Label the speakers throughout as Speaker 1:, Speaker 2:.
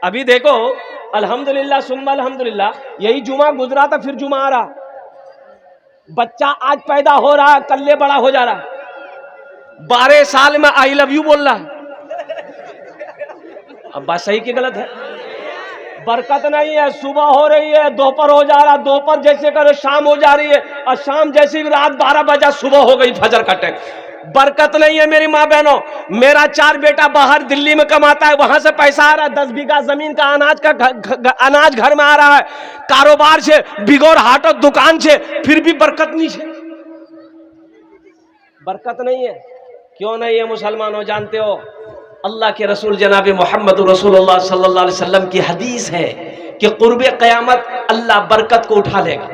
Speaker 1: अभी देखो अल्हम्दुलिल्लाह सुम्मा अल्हम्दुलिल्लाह, यही जुमा गुजरा था, फिर जुमा आ रहा, बच्चा आज पैदा हो रहा है, कल्ले बड़ा हो जा रहा है, 12 साल में आई लव यू बोल रहा है। अब बात सही की गलत है? बरकत नहीं है, सुबह हो रही है दोपहर हो जा रहा, दोपहर जैसे करे शाम हो जा रही है, और शाम जैसी भी रात 12 बजा सुबह हो गई फजर का टाइम। बरकत नहीं है मेरी माँ बहनों। मेरा 4 बेटा बाहर दिल्ली में कमाता है, वहां से पैसा आ रहा है, 10 बीघा जमीन का अनाज घर में आ रहा है, कारोबार से बिगोर हाटो दुकान से, फिर भी बरकत नहीं है, बरकत नहीं है। क्यों नहीं है मुसलमानों? जानते हो अल्लाह के रसूल जनाब मोहम्मद रसूलुल्लाह सल्लल्लाहु अलैहि वसल्लम की हदीस है कि कुर्बे क़यामत अल्लाह बरकत को उठा लेगा,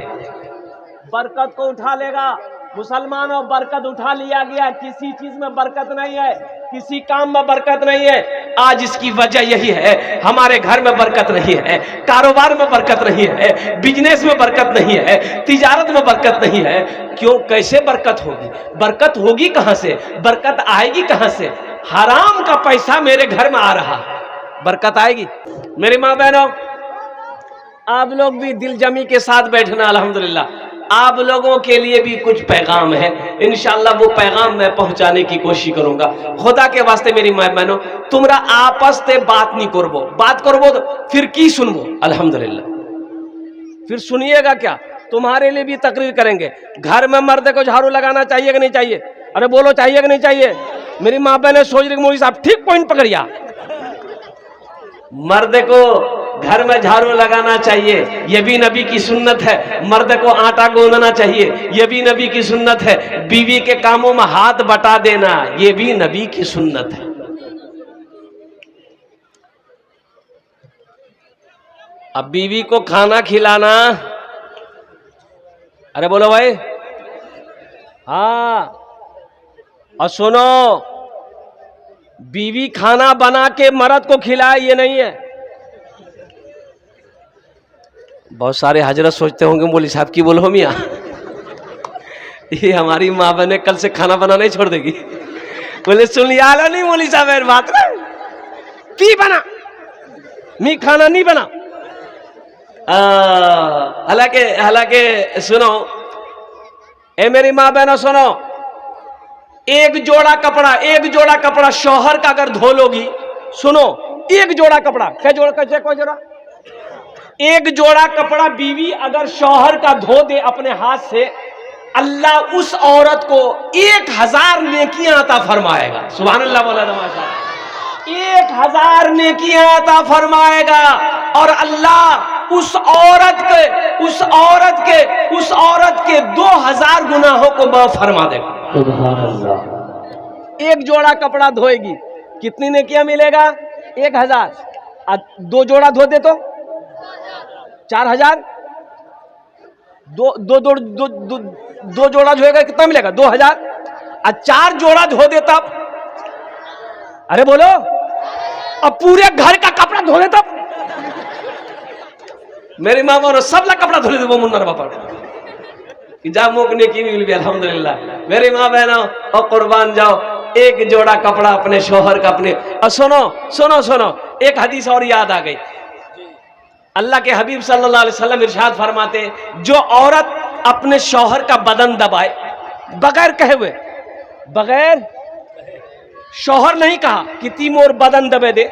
Speaker 1: बरकत को उठा लेगा। मुसलमानों बरकत उठा लिया गया, किसी चीज में बरकत नहीं है, किसी काम में बरकत नहीं है। आज इसकी वजह यही है, हमारे घर में बरकत नहीं है, कारोबार में बरकत नहीं है, बिजनेस में बरकत नहीं है, तिजारत में बरकत नहीं है। क्यों? कैसे बरकत होगी? बरकत होगी कहां से? बरकत आएगी कहां से? हराम का पैसा मेरे घर में आ रहा, बरकत आएगी? मेरी माँ बहनों, आप लोग भी दिल जमी के साथ बैठना। अल्हम्दुलिल्लाह आप लोगों के लिए भी कुछ पैगाम है, इंशाअल्लाह वो पैगाम मैं पहुंचाने की कोशिश करूंगा। खुदा के वास्ते मेरी माँ बहनों, तुमरा आपस से बात नहीं करबो, बात करबो तो फिर की सुनबो? अल्हम्दुलिल्लाह फिर सुनिएगा क्या? तुम्हारे लिए भी तकरीर करेंगे। घर में मर्द को झाड़ू लगाना चाहिए कि नहीं चाहिए? अरे बोलो, चाहिए कि नहीं चाहिए? मेरी माँ बहने सोच रही मोदी साहब ठीक पॉइंट पकड़िया। मर्द को घर में झाड़ू लगाना चाहिए, यह भी नबी की सुन्नत है। मर्द को आटा गूंदना चाहिए, यह भी नबी की सुन्नत है। बीवी के कामों में हाथ बटा देना, यह भी नबी की सुन्नत है। अब बीवी को खाना खिलाना, अरे बोलो भाई, हाँ। और सुनो, बीवी खाना बना के मर्द को खिलाए, ये नहीं है। बहुत सारे हजरत सोचते होंगे मौलवी साहब की बोलो मियाँ, ये हमारी माँ बहने कल से खाना बनाना ही छोड़ देगी। बोले सुन लिया नहीं मौलवी साहब बात की बना, मी खाना नहीं बना। हालांकि सुनो ए मेरी माँ बहनों, सुनो, एक जोड़ा कपड़ा शौहर का अगर धो लोगी, सुनो, एक जोड़ा कपड़ा, क्या जोड़ा, कैसे कोई जोड़ा, एक जोड़ा कपड़ा बीवी अगर शौहर का धो दे अपने हाथ से, अल्लाह उस औरत को 1000 नेकियां अता फरमाएगा। सुभान अल्लाह, बोला माशाअल्लाह, 1000 नेकियां अता फरमाएगा। और अल्लाह उस औरत के 2000 गुनाहों को माफ फरमा देगा। सुभान अल्लाह। एक जोड़ा कपड़ा धोएगी, कितनी नेकियां मिलेगा? 1000। 2 जोड़ा धो दे तो 4000। दो जोड़ा धोएगा कितना मिलेगा? 2000। और 4 जोड़ा धो दे तब, अरे बोलो, अब पूरे घर का कपड़ा धो दे तब। मेरी माँ बोलो सब ला कपड़ा धो ले वो मुन्ना बापा कि जा मोकने की मिल भी। अल्हम्दुलिल्लाह मेरी माँ बहनों, और कुर्बान जाओ, एक जोड़ा कपड़ा अपने शोहर का अपने। और सुनो सुनो सुनो, एक हदीस और याद आ गई। अल्लाह के हबीब सल्लल्लाहु अलैहि वसल्लम इरशाद फरमाते, जो औरत अपने शौहर का बदन दबाए, बगैर कहे हुए, बगैर, शौहर नहीं कहा कि ती मोर बदन दबे दे,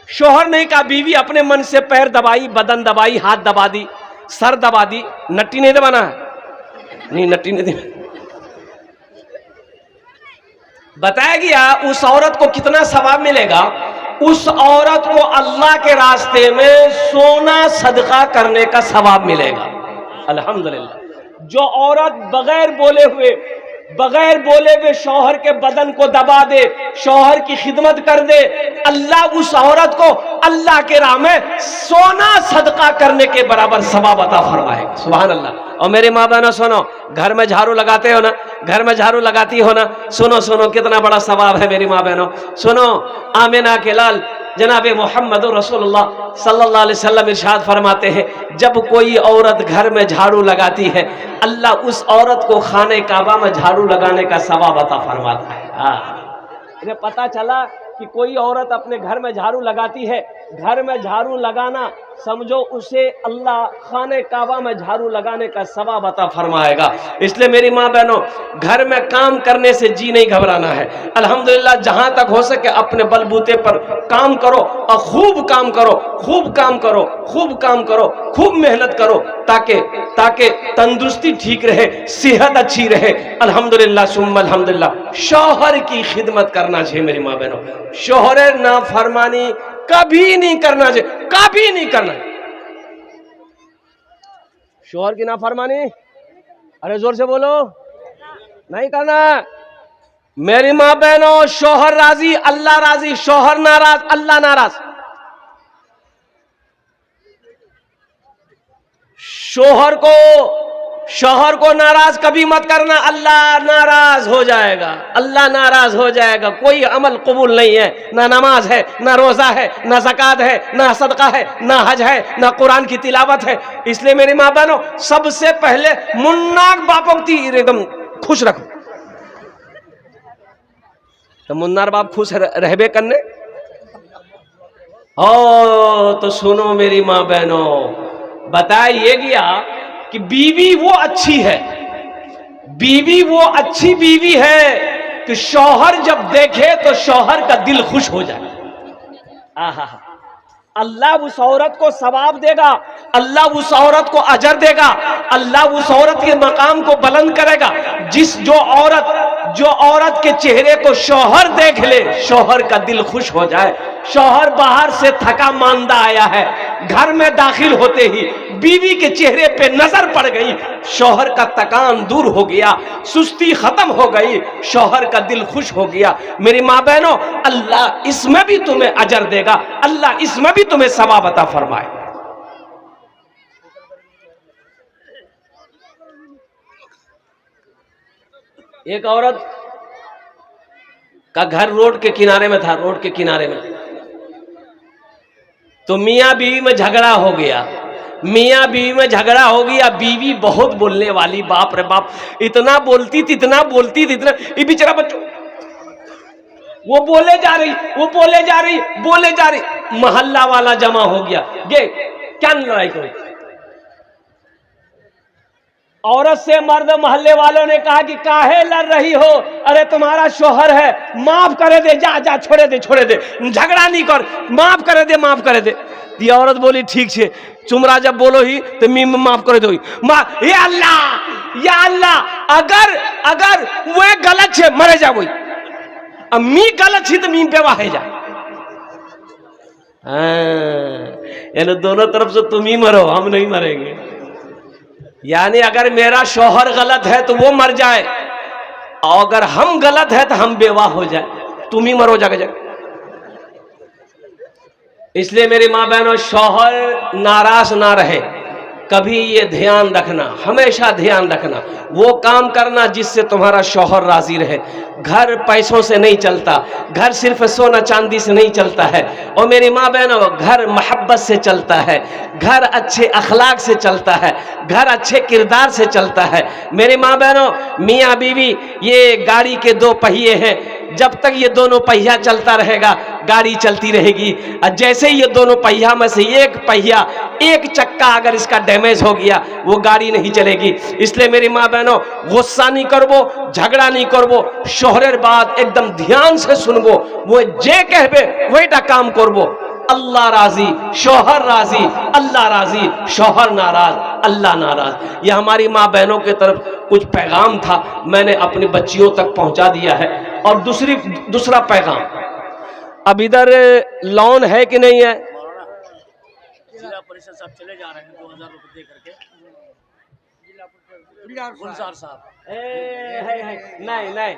Speaker 1: शौहर नहीं कहा, बीवी अपने मन से पैर दबाई, बदन दबाई, हाथ दबा दी, सर दबा दी, नट्टी नहीं दबाना है, नहीं नट्टी नहीं दबाना। बताया गया उस औरत को कितना सवाब मिलेगा। उस औरत को अल्लाह के रास्ते में सोना सदका करने का सवाब मिलेगा। अल्हम्दुलिल्लाह। जो औरत बगैर बोले हुए शौहर के बदन को दबा दे, शौहर की खिदमत कर दे, अल्लाह उस औरत को अल्लाह के राह में सोना सदका करने के बराबर सवाब अता फरमाएगा। सुभान अल्लाह। और मेरी माँ बहनों सुनो, घर में झाड़ू लगाते हो ना, घर में झाड़ू लगाती हो ना, सुनो सुनो कितना बड़ा सवाब है मेरी माँ बहनों। सुनो, आमिना के लाल जनाब मोहम्मद रसूलुल्लाह सल्लल्लाहु अलैहि वसल्लम इरशाद फरमाते हैं, जब कोई औरत घर में झाड़ू लगाती है, अल्लाह उस औरत को खाने काबा में झाड़ू लगाने का सवाब अता फरमाता है। इन्हें पता चला कि कोई औरत अपने घर में झाड़ू लगाती है, घर में झाड़ू लगाना समझो उसे अल्लाह खाने काबा में झाड़ू लगाने का सवाब अता फरमाएगा। इसलिए मेरी माँ बहनों, घर में काम करने से जी नहीं घबराना है। अल्हम्दुलिल्लाह जहां तक हो सके अपने बलबूते पर काम करो और खूब काम करो, खूब काम करो, खूब काम करो, खूब मेहनत करो, ताकि तंदुरुस्ती ठीक रहे, सेहत अच्छी रहे। अल्हम्दुलिल्लाह सुम्मा अल्हम्दुलिल्लाह। शौहर की खिदमत करना चाहिए मेरी माँ बहनों, शौहर नाफरमानी कभी नहीं करना चाहिए, कभी नहीं करना। शौहर की नाफरमानी, अरे जोर से बोलो, नहीं करना। मेरी माँ बहनों, शौहर राजी अल्लाह राजी, शौहर नाराज अल्लाह नाराज। शौहर को नाराज कभी मत करना, अल्लाह नाराज हो जाएगा, अल्लाह नाराज हो जाएगा। कोई अमल कबूल नहीं है, ना नमाज है, ना रोजा है, ना ज़कात है, ना सदका है, ना हज है, ना कुरान की तिलावत है। इसलिए मेरी माँ बहनों, सबसे पहले मुन्ना बापों की एकदम खुश रखो, तो मुन्नार बाप खुश रहबे करने। ओ तो सुनो मेरी माँ बहनों, बताइए गया कि बीवी वो अच्छी है, बीवी वो अच्छी बीवी है कि शौहर जब देखे तो शौहर का दिल खुश हो जाए। आहा, अल्लाह उस औरत को सवाब देगा, अल्लाह उस औरत को अजर देगा, अल्लाह उस औरत के मकाम को बुलंद करेगा। जो औरत के चेहरे को शौहर देख ले, शौहर का दिल खुश हो जाए। शौहर बाहर से थका मांदा आया है, घर में दाखिल होते ही बीवी के चेहरे पे नजर पड़ गई, शौहर का थकान दूर हो गया, सुस्ती खत्म हो गई, शौहर का दिल खुश हो गया। मेरी माँ बहनों, अल्लाह इसमें भी तुम्हें अजर देगा, अल्लाह इसमें भी तुम्हें सवाब अता फरमाए। एक औरत का घर रोड के किनारे में था, रोड के किनारे में, तो मियाँ बीवी में झगड़ा हो गया, मियाँ बीवी में झगड़ा हो गया। बीवी बहुत बोलने वाली, बाप रे बाप, इतना बोलती थी, इतना बोलती थी, इतना, ये बेचारा बच्चों वो बोले जा रही, वो बोले जा रही, बोले जा रही, मोहल्ला वाला जमा हो गया। ये क्या लड़ाई करी? औरत से मर्द मोहल्ले वालों ने कहा कि काहे लड़ रही हो, अरे तुम्हारा शौहर है, माफ करे दे, जा जा छोड़े दे, छोड़े दे, झगड़ा नहीं कर, माफ करे दे, माफ करे दे। ये औरत बोली ठीक है, चुमरा जब बोलो ही तो मी माफ करे दो। या अल्लाह, या अल्लाह, अगर वो गलत है मरे जा, वही अब मी गलत थी तो मी पे वाहे जा। यानी दोनों तरफ से तुम ही मरो, हम नहीं मरेंगे। यानी अगर मेरा शौहर गलत है तो वो मर जाए, और अगर हम गलत है तो हम बेवाह हो जाए, तुम ही मरो जाके जाके। इसलिए मेरी माँ बहनों, शौहर नाराज ना रहे, कभी ये ध्यान रखना, हमेशा ध्यान रखना, वो काम करना जिससे तुम्हारा शौहर राजी रहे। घर पैसों से नहीं चलता, घर सिर्फ सोना चांदी से नहीं चलता है। और मेरी माँ बहनों, घर मोहब्बत से चलता है, घर अच्छे अखलाक से चलता है, घर अच्छे किरदार से चलता है। मेरी माँ बहनों, मियाँ बीवी ये गाड़ी के दो पहिए हैं, जब तक ये दोनों पहिया चलता रहेगा गाड़ी चलती रहेगी। और जैसे ही ये दोनों पहिया में से एक पहिया, एक चक्का अगर इसका डैमेज हो गया, वो गाड़ी नहीं चलेगी। इसलिए मेरी माँ बहनों, गुस्सा नहीं करबो, झगड़ा नहीं करबो, शौहरेर बात एकदम ध्यान से सुनबो, वो जे कहबे वहीटा काम करबो। अल्लाह राजी, शौहर राजी, अल्लाह राजी, शौहर नाराज, अल्लाह नाराज। यह हमारी माँ बहनों की तरफ कुछ पैगाम था, मैंने अपनी बच्चियों तक पहुंचा दिया है। और दूसरा पैगाम, अब इधर लोन है कि नहीं है?
Speaker 2: जिला परिषद साहब चले जा रहे हैं 2000 रुपए दे करके, गुलजार साहब।
Speaker 1: नहीं नहीं,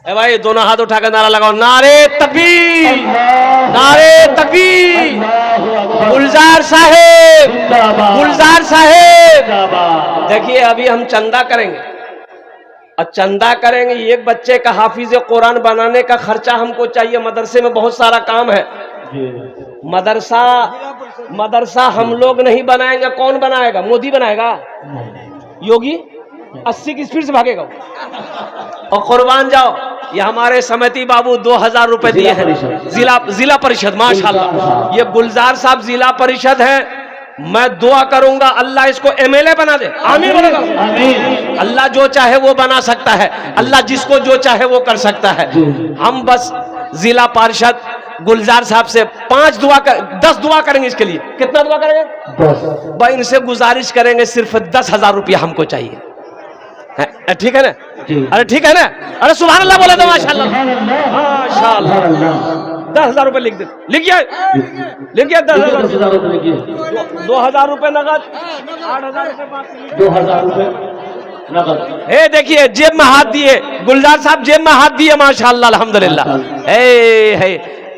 Speaker 1: ए भाई दोनों हाथ उठा कर नारा लगाओ, नारे तकबीर, नारे तकबीर, गुलजार साहेब, गुलजार साहेब। देखिए अभी हम चंदा करेंगे, और चंदा करेंगे, एक बच्चे का हाफिज कुरान बनाने का खर्चा हमको चाहिए। मदरसे में बहुत सारा काम है, मदरसा हम लोग नहीं बनाएंगे, कौन बनाएगा? मोदी बनाएगा? योगी 80 की स्पीड से भागेगा। और कुर्बान जाओ, ये हमारे समिति बाबू 2000 रुपए दिए हैं, जिला परिषद माशाल्लाह। ये गुलजार साहब जिला परिषद है। मैं दुआ करूंगा अल्लाह इसको एमएलए बना दे। आमीन बोलेगा। अल्लाह जो चाहे वो बना सकता है, अल्लाह जिसको जो चाहे वो कर सकता है। हम बस जिला परिषद गुलजार साहब से 10 दुआ करेंगे इसके लिए। कितना दुआ करेंगे? 10। भाई इनसे गुजारिश करेंगे सिर्फ 10,000 रुपया हमको चाहिए। ठीक है ना? अरे ठीक है ना? अरे सुभान अल्लाह बोले तो माशाल्लाह माशाल्लाह। 10,000 रुपए लिख दे। लिखिए 10,000 रुपए लिखिए। 2,000 रुपए नगद, 8,000 रुपए बाकी, 2,000 रुपए नगद। हे देखिए जेब में हाथ दिए, गुलजार साहब जेब में हाथ दिए माशाल्लाह अल्हम्दुलिल्लाह।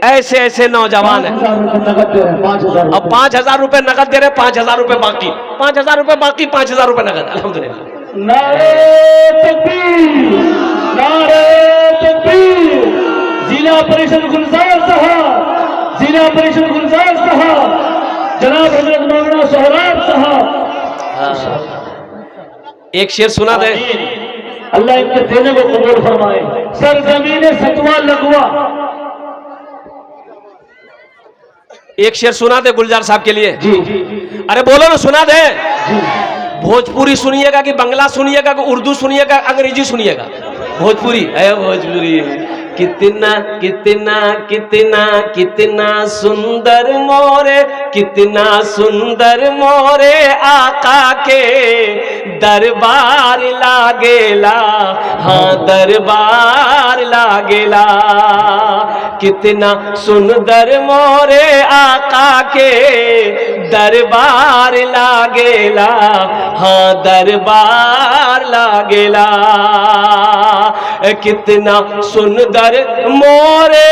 Speaker 1: ऐसे ऐसे नौजवान है। अब 5,000 रुपए नगद दे रहे, 5,000 रुपए बाकी, 5,000 रुपए बाकी, 5,000 रुपए नगद अल्हम्दुलिल्लाह।
Speaker 3: नारे तकबीर, नारे तकबीर। जिला परिषद गुलजार साहब, जिला परिषद गुलजार साहब, जनाब हजरत मौलाना सोहराब साहब।
Speaker 1: एक शेर सुना दे।
Speaker 3: अल्लाह इनके देने को कबूल फरमाए। सरजमीन सतवा लगवा।
Speaker 1: एक शेर सुना दे गुलजार साहब के लिए।
Speaker 3: जी
Speaker 1: अरे बोलो ना, सुना दे। भोजपुरी सुनिएगा कि बंगला सुनिएगा कि उर्दू सुनिएगा, अंग्रेजी सुनिएगा? भोजपुरी है। भोजपुरी कितना कितना कितना कितना सुंदर मोरे, कितना सुंदर मोरे आका के दरबार लागेला, हाँ दरबार लागेला। कितना सुंदर मोरे आका के दरबार लागेला, हाँ दरबार लागेला। कितना सुंदर मोरे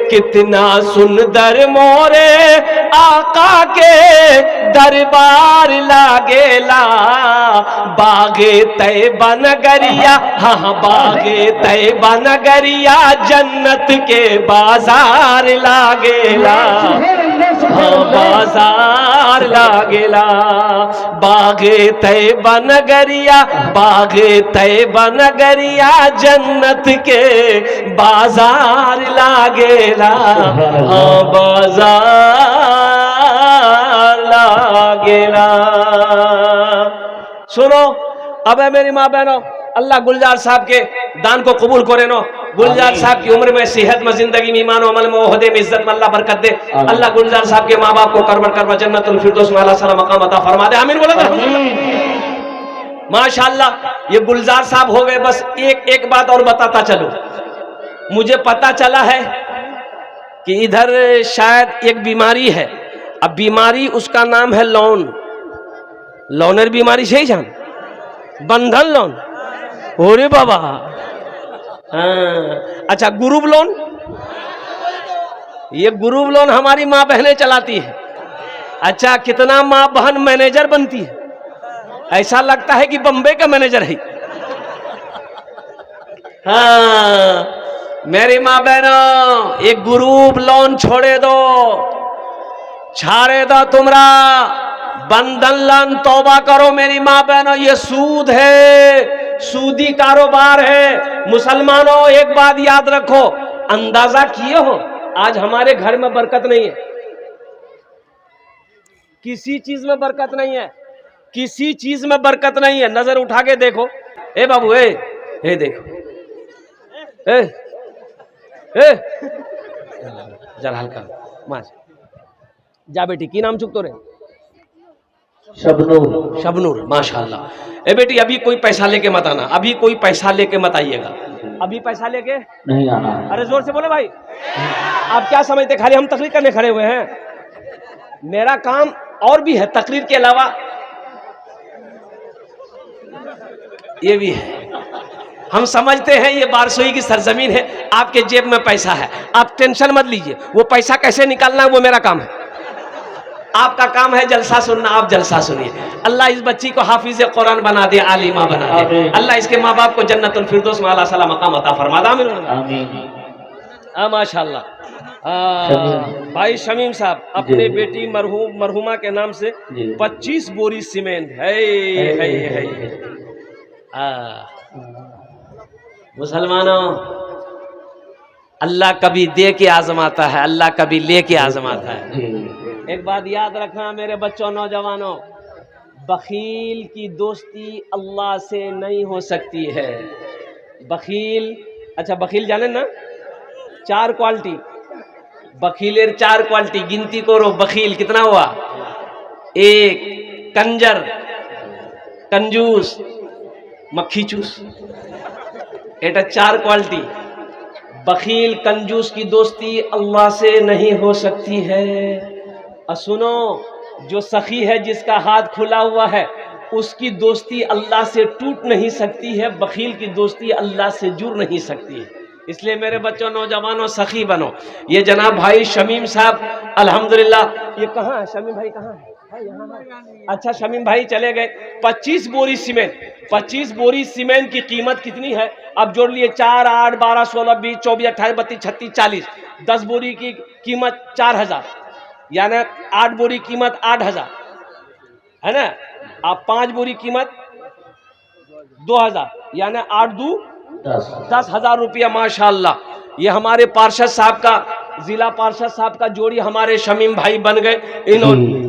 Speaker 1: कितना सुंदर मोरे आका के दरबार लागेला। बागे तैबा नगरिया, हाँ बागे तैबा नगरिया जन्नत के बाजार लागेला, हाँ बाजार लागेला। बागे तैबा नगरिया, बागे तैबा नगरिया जन्नत के बाजार लागेला, हाँ बाजार लागेला। सुनो अब है मेरी माँ बहनों, अल्लाह गुलजार साहब के दान को कबूल करे नो। गुलजार साहब की उम्र में, सेहत में, जिंदगी में, ईमान अमल में, ओहदे में, इज्जत में अल्लाह बरकत दे। अल्लाह गुलजार साहब के माँ बाप को करबर करबर जन्नतुल फिरदौस में अल्लाह सला मकाम अता फरमा दे। आमीन बोले तो माशाअल्लाह। ये गुलजार साहब हो गए। बस एक बात और बताता चलो। मुझे पता चला है कि इधर शायद एक बीमारी है। अब बीमारी उसका नाम है लोन। लोनर बीमारी से ही जान, बंधन लोन। ओरे बाबा, हाँ। अच्छा ग्रुप लोन, ये ग्रुप लोन हमारी माँ बहनें चलाती है। अच्छा कितना माँ बहन मैनेजर बनती है, ऐसा लगता है कि बम्बई का मैनेजर है। हाँ मेरी माँ बहनों, एक ग्रुप लोन छोड़े दो, छाड़े दो तुमरा बंधन लोन। तौबा करो मेरी माँ बहनों, ये सूद है, सूदी कारोबार है। मुसलमानों एक बात याद रखो, अंदाजा किए हो आज हमारे घर में बरकत नहीं है, किसी चीज में बरकत नहीं है, किसी चीज में बरकत नहीं है। नजर उठा के देखो। ए बाबू ए देखो, जरा हल्का मास जा बेटी, की नाम चुप तो रे?
Speaker 3: शबनूर।
Speaker 1: शबनूर माशाल्लाह। ए बेटी अभी कोई पैसा लेके मत आना, अभी कोई पैसा लेके मत आइएगा, अभी पैसा लेके
Speaker 3: नहीं आना।
Speaker 1: अरे जोर से बोलो भाई। आप क्या समझते खाली हम तकरीर करने खड़े हुए हैं? मेरा काम और भी है, तकरीर के अलावा ये भी है। हम समझते हैं ये बारसोई की सरजमीन है, आपके जेब में पैसा है, आप टेंशन मत लीजिए। वो पैसा कैसे निकालना है वो मेरा काम है। आपका काम है जलसा सुनना, आप जलसा सुनिए। अल्लाह इस बच्ची को हाफिज कुरान बना दे, आलिमा बना दे। अल्लाह इसके माँ बाप को जन्नतुल फिरदौस में अल्लाह सला मकाम अता फरमा दे। आमीन। माशाअल्लाह। भाई शमीम साहब अपने
Speaker 3: जी।
Speaker 1: बेटी मरहुमा के नाम से
Speaker 3: जी।
Speaker 1: 25 बोरी सीमेंट है। मुसलमानों, अल्लाह कभी दे के आजमाता है, अल्लाह कभी ले के आजमाता है।
Speaker 3: जी।
Speaker 1: एक बात याद रखना मेरे बच्चों, नौजवानों, बखील की दोस्ती अल्लाह से नहीं हो सकती है। बखील, अच्छा बखील जाने ना, 4 क्वालिटी बखीलेर 4 क्वालिटी गिनती करो। बखील कितना हुआ? 1 कंजर, कंजूस, मक्खी चूस, एटा 4 क्वालिटी। बखील कंजूस की दोस्ती अल्लाह से नहीं हो सकती है। और सुनो, जो सखी है जिसका हाथ खुला हुआ है उसकी दोस्ती अल्लाह से टूट नहीं सकती है, बखील की दोस्ती अल्लाह से जुड़ नहीं सकती है। इसलिए मेरे बच्चों, नौजवानों, सखी बनो। ये जनाब भाई शमीम साहब अल्हम्दुलिल्लाह, ये कहाँ है शमीम भाई, कहाँ है? यहाँ है। अच्छा शमीम भाई चले गए। 25 बोरी सीमेंट, 25 बोरी सीमेंट की कीमत कितनी है? अब जोड़ लिए 4, 8, 12, 16, 20, 24, 28, 32, 36, 40। 10 बोरी की कीमत 4000, यानी 8 बोरी कीमत 8000 है ना। अब 5 बोरी कीमत 2000, यानी 8 दूँ 10,000 रुपया। माशाअल्लाह, ये हमारे पार्षद साहब का, जिला पार्षद साहब का जोड़ी हमारे शमीम भाई बन गए। इन्होंने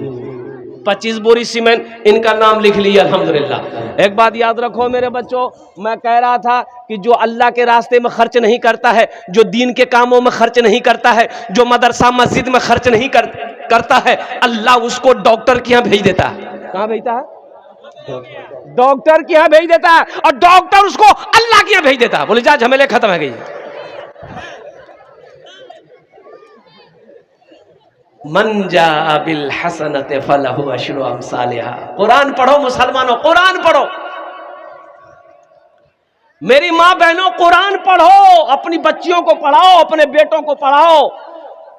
Speaker 1: 25 बोरी सीमेंट, इनका नाम लिख लिया अल्हम्दुलिल्लाह। एक बात याद रखो मेरे बच्चों, मैं कह रहा था कि जो अल्लाह के रास्ते में खर्च नहीं करता है, जो दीन के कामों में खर्च नहीं करता है, जो मदरसा मस्जिद में खर्च नहीं करता है, अल्लाह उसको डॉक्टर के यहाँ भेज देता है। कहाँ भेजता है? डॉक्टर के यहाँ भेज देता है, और डॉक्टर उसको अल्लाह के यहाँ भेज देता है। बोले जा, झमेले खत्म है गई। मन जा बिल हसनत फलहु अशरु अमसालिहा। कुरान पढ़ो मुसलमानों, कुरान पढ़ो। मेरी माँ बहनों, कुरान पढ़ो, अपनी बच्चियों को पढ़ाओ, अपने बेटों को पढ़ाओ,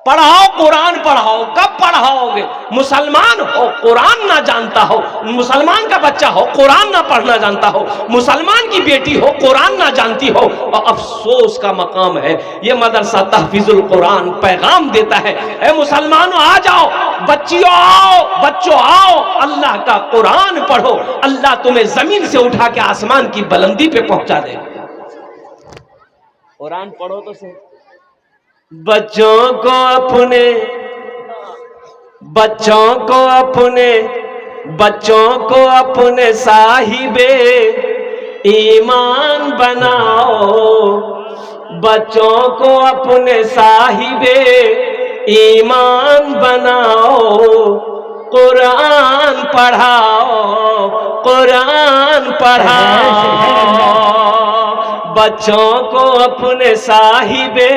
Speaker 1: पढ़ाओ, कुरान पढ़ाओ। कब पढ़ाओगे? मुसलमान हो, कुरान ना जानता हो, मुसलमान का बच्चा हो, कुरान ना पढ़ना जानता हो, मुसलमान की बेटी हो, कुरान ना जानती हो, और अफसोस का मकाम है। ये मदरसा तहफीजुल कुरान पैगाम देता है, ए मुसलमानों आ जाओ, बच्चियों आओ, बच्चों आओ, अल्लाह का कुरान पढ़ो, अल्लाह तुम्हें जमीन से उठा के आसमान की बुलंदी पे पहुंचा देगा। कुरान पढ़ो तो सही। बच्चों को अपने, बच्चों को अपने, बच्चों को अपने साहिबे ईमान बनाओ, बच्चों को अपने साहिबे ईमान बनाओ, कुरान पढ़ाओ, कुरान पढ़ाओ, बच्चों को अपने साहिबे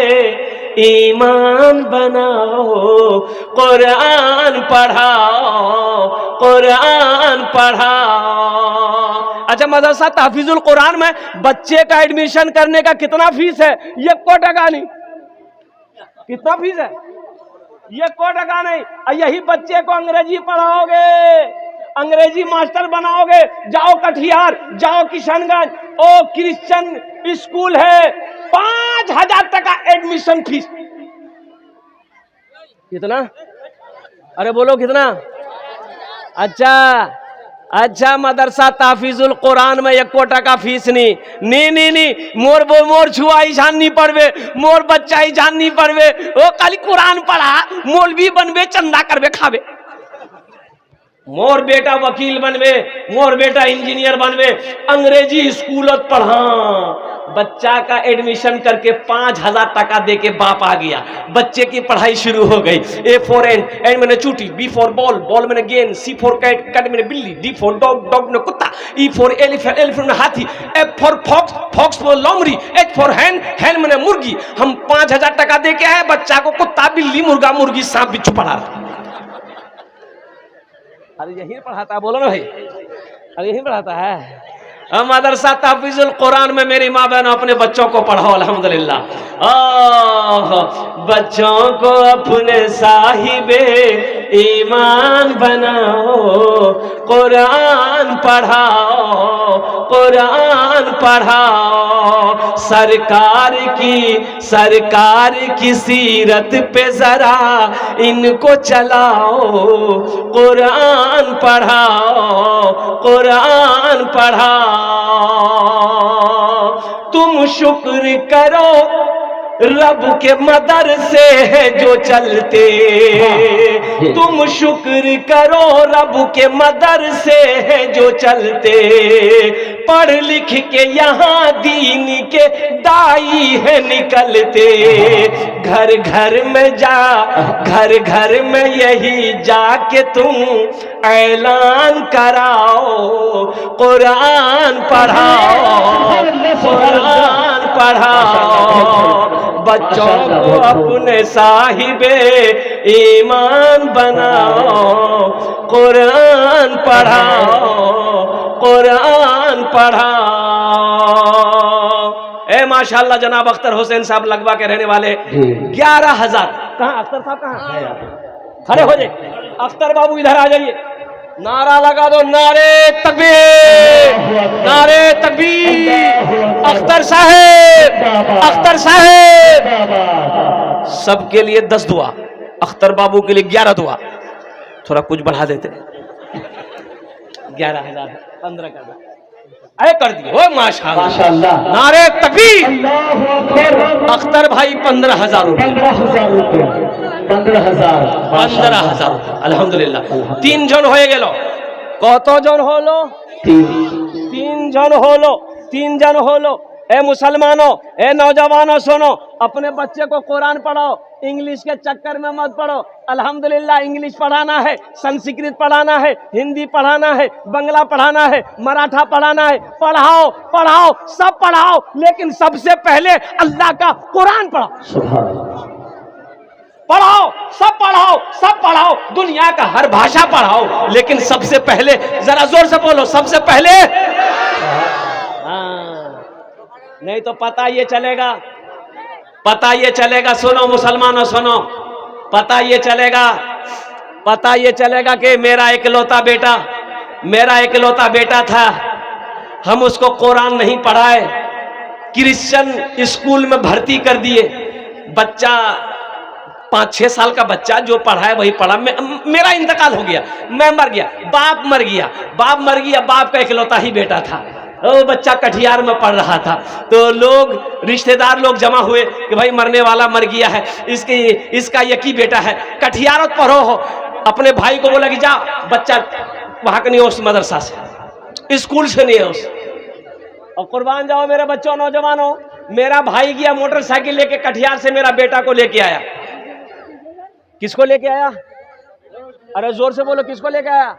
Speaker 1: ईमान बनाओ, कुरान पढ़ाओ, कुरान पढ़ाओ। अच्छा, मदरसा तहफीजुल कुरान में बच्चे का एडमिशन करने का कितना फीस है? 1 टका नहीं। कितना फीस है? 1 टका नहीं। यही बच्चे को अंग्रेजी पढ़ाओगे, अंग्रेजी मास्टर बनाओगे, जाओ कटिहार, जाओ किशनगंज, ओ क्रिश्चियन स्कूल है, 5000 टका एडमिशन फीस। कितना? अरे बोलो कितना? अच्छा, मदरसा ताफीजुल कुरान में 1 टका फीस नहीं। मोर छुआ ही जान नहीं पड़वे, मोर बच्चा ही जान नहीं पड़वे, ओ खाली कुरान पढ़ा, मौलवी बनवे, चंदा करवे खावे। मोर बेटा वकील बनवे, मोर बेटा इंजीनियर बनवे, अंग्रेजी स्कूल पढ़ा। बच्चा का एडमिशन करके 5000 टका दे के बाप आ गया, बच्चे की पढ़ाई शुरू हो गई। ए फॉर एंड मैंने चूटी, बी फॉर बॉल, बॉल मैंने गेंद, सी फॉर कैट, कैट मैंने बिल्ली, डी फॉर डॉग, डॉग मैंने कुत्ता, ई फॉर एलिफेंट, एलिफेंट में हाथी, F for fox, fox for लोमड़ी, एच फॉर हैन, हैन मैंने मुर्गी। हम 5000 टका दे के आए, बच्चा को कुत्ता, बिल्ली, मुर्गा, मुर्गी, सांप, बिच्छू पढ़ा रहा। अरे यही पढ़ाता है, बोलो ना भाई, अरे यही पढ़ाता है। मदरसा तहफीजुल कुरान में मेरी माँ बहनों अपने बच्चों को पढ़ाओ अल्हम्दुलिल्लाह। बच्चों को अपने साहिबे ईमान बनाओ, कुरान पढ़ाओ, कुरान पढ़ाओ। सरकार की सीरत पे जरा इनको चलाओ, कुरान पढ़ाओ, कुरान पढ़ाओ। तुम शुक्र करो रब के मदरसे है जो चलते, तुम शुक्र करो रब के मदरसे है जो चलते। पढ़ लिख के यहाँ दीन के दाई है निकलते। घर घर में यही जाके तुम ऐलान कराओ, कुरान पढ़ाओ, कुरान पढ़ाओ। बच्चों को अपने साहिबे ईमान बनाओ, कुरान पढ़ाओ, कुरान पढ़ाओ। ए माशाल्लाह जनाब अख्तर हुसैन साहब लगवा के रहने वाले 11,000। कहाँ अख्तर साहब कहाँ खड़े हो जाए? अख्तर बाबू इधर आ जाइए, नारा लगा दो, नारे तकबीर, नारे तकबीर। अख्तर साहेब, अख्तर साहेब। सबके लिए 10 दुआ, अख्तर बाबू के लिए 11 दुआ। थोड़ा कुछ बढ़ा देते, 11,000 15 कर दो। अरे कर दिए ओ माशाल्लाह, नारे तकबीर। अख्तर भाई 15,000 रुपये, 15,000 अल्हम्दुलिल्लाह। 3 जन हो गेलो। कत जन हलो? 3 जन हलो, 3 जन हलो। ए मुसलमानों, ए नौजवानों सुनो, अपने बच्चे को कुरान पढ़ाओ, इंग्लिश के चक्कर में मत पढ़ो। अल्हम्दुलिल्लाह इंग्लिश पढ़ाना है, संस्कृत पढ़ाना है, हिंदी पढ़ाना है, बंगला पढ़ाना है, मराठा पढ़ाना है। पढ़ाओ पढ़ाओ, सब पढ़ाओ, लेकिन सबसे पहले अल्लाह का कुरान पढ़ाओ। पढ़ाओ, सब पढ़ाओ, सब पढ़ाओ, दुनिया का हर भाषा पढ़ाओ, लेकिन सबसे पहले, जरा जोर से बोलो, सबसे पहले। नहीं तो पता ये चलेगा, पता ये चलेगा, सुनो मुसलमानों सुनो, पता ये चलेगा कि मेरा इकलौता बेटा था, हम उसको कुरान नहीं पढ़ाए, क्रिश्चियन स्कूल में भर्ती कर दिए। बच्चा 5-6 साल का बच्चा जो पढ़ा है वही पढ़ा। मेरा इंतकाल हो गया, मैं मर गया, बाप मर गया, बाप का इकलौता ही बेटा था। वो बच्चा कटिहार में पढ़ रहा था, तो लोग रिश्तेदार लोग जमा हुए कि भाई मरने वाला मर गया है, इसका यकी बेटा है, कटिहार पढ़ो हो। अपने भाई को बोला कि जा बच्चा वहां का नहीं हो, उस मदरसा से, स्कूल से नहीं है उस। और कुर्बान जाओ मेरे बच्चों, नौजवानों, मेरा भाई गया मोटरसाइकिल लेके कटिहार से, मेरा बेटा को लेके आया। किसको लेके आया? अरे जोर से बोलो, किसको लेके आया?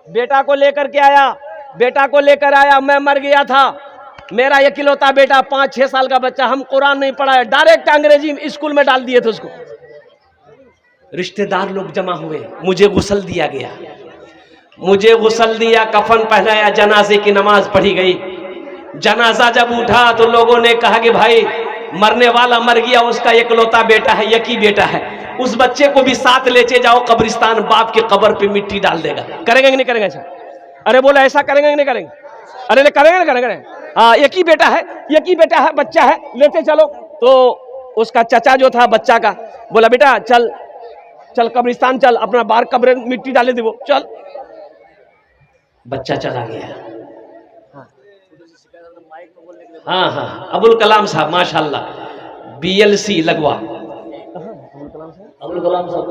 Speaker 1: बेटा को लेकर के आया, बेटा को लेकर आया। मैं मर गया था, मेरा इकलौता बेटा 5-6 साल का बच्चा, हम कुरान नहीं पढ़ाया, डायरेक्ट अंग्रेजी स्कूल में डाल दिए थे उसको। रिश्तेदार लोग जमा हुए, मुझे गुस्ल दिया गया, मुझे गुस्ल दिया, कफन पहनाया, जनाजे की नमाज पढ़ी गई। जनाजा जब उठा तो लोगों ने कहा कि भाई मरने वाला मर गया, उसका इकलौता बेटा है, यकी बेटा है, उस बच्चे को भी साथ लेके जाओ कब्रिस्तान, बाप के कब्र पे मिट्टी डाल देगा। करेंगे कि नहीं करेंगे ऐसा? अरे बोला ऐसा करेंगे कि नहीं करेंगे? अरे नहीं करेंगे, नहीं करेंगे। हाँ, एक ही बेटा है, बच्चा है, लेते चलो। तो उसका चचा जो था बच्चा का, बोला बेटा चल चल कब्रिस्तान चल, अपना बाहर कब्र मिट्टी डाले दे, वो चल। बच्चा चला गया। हाँ, अबुल कलाम साहब माशाल्लाह, BLC लगवा। अबुल कलाम साहब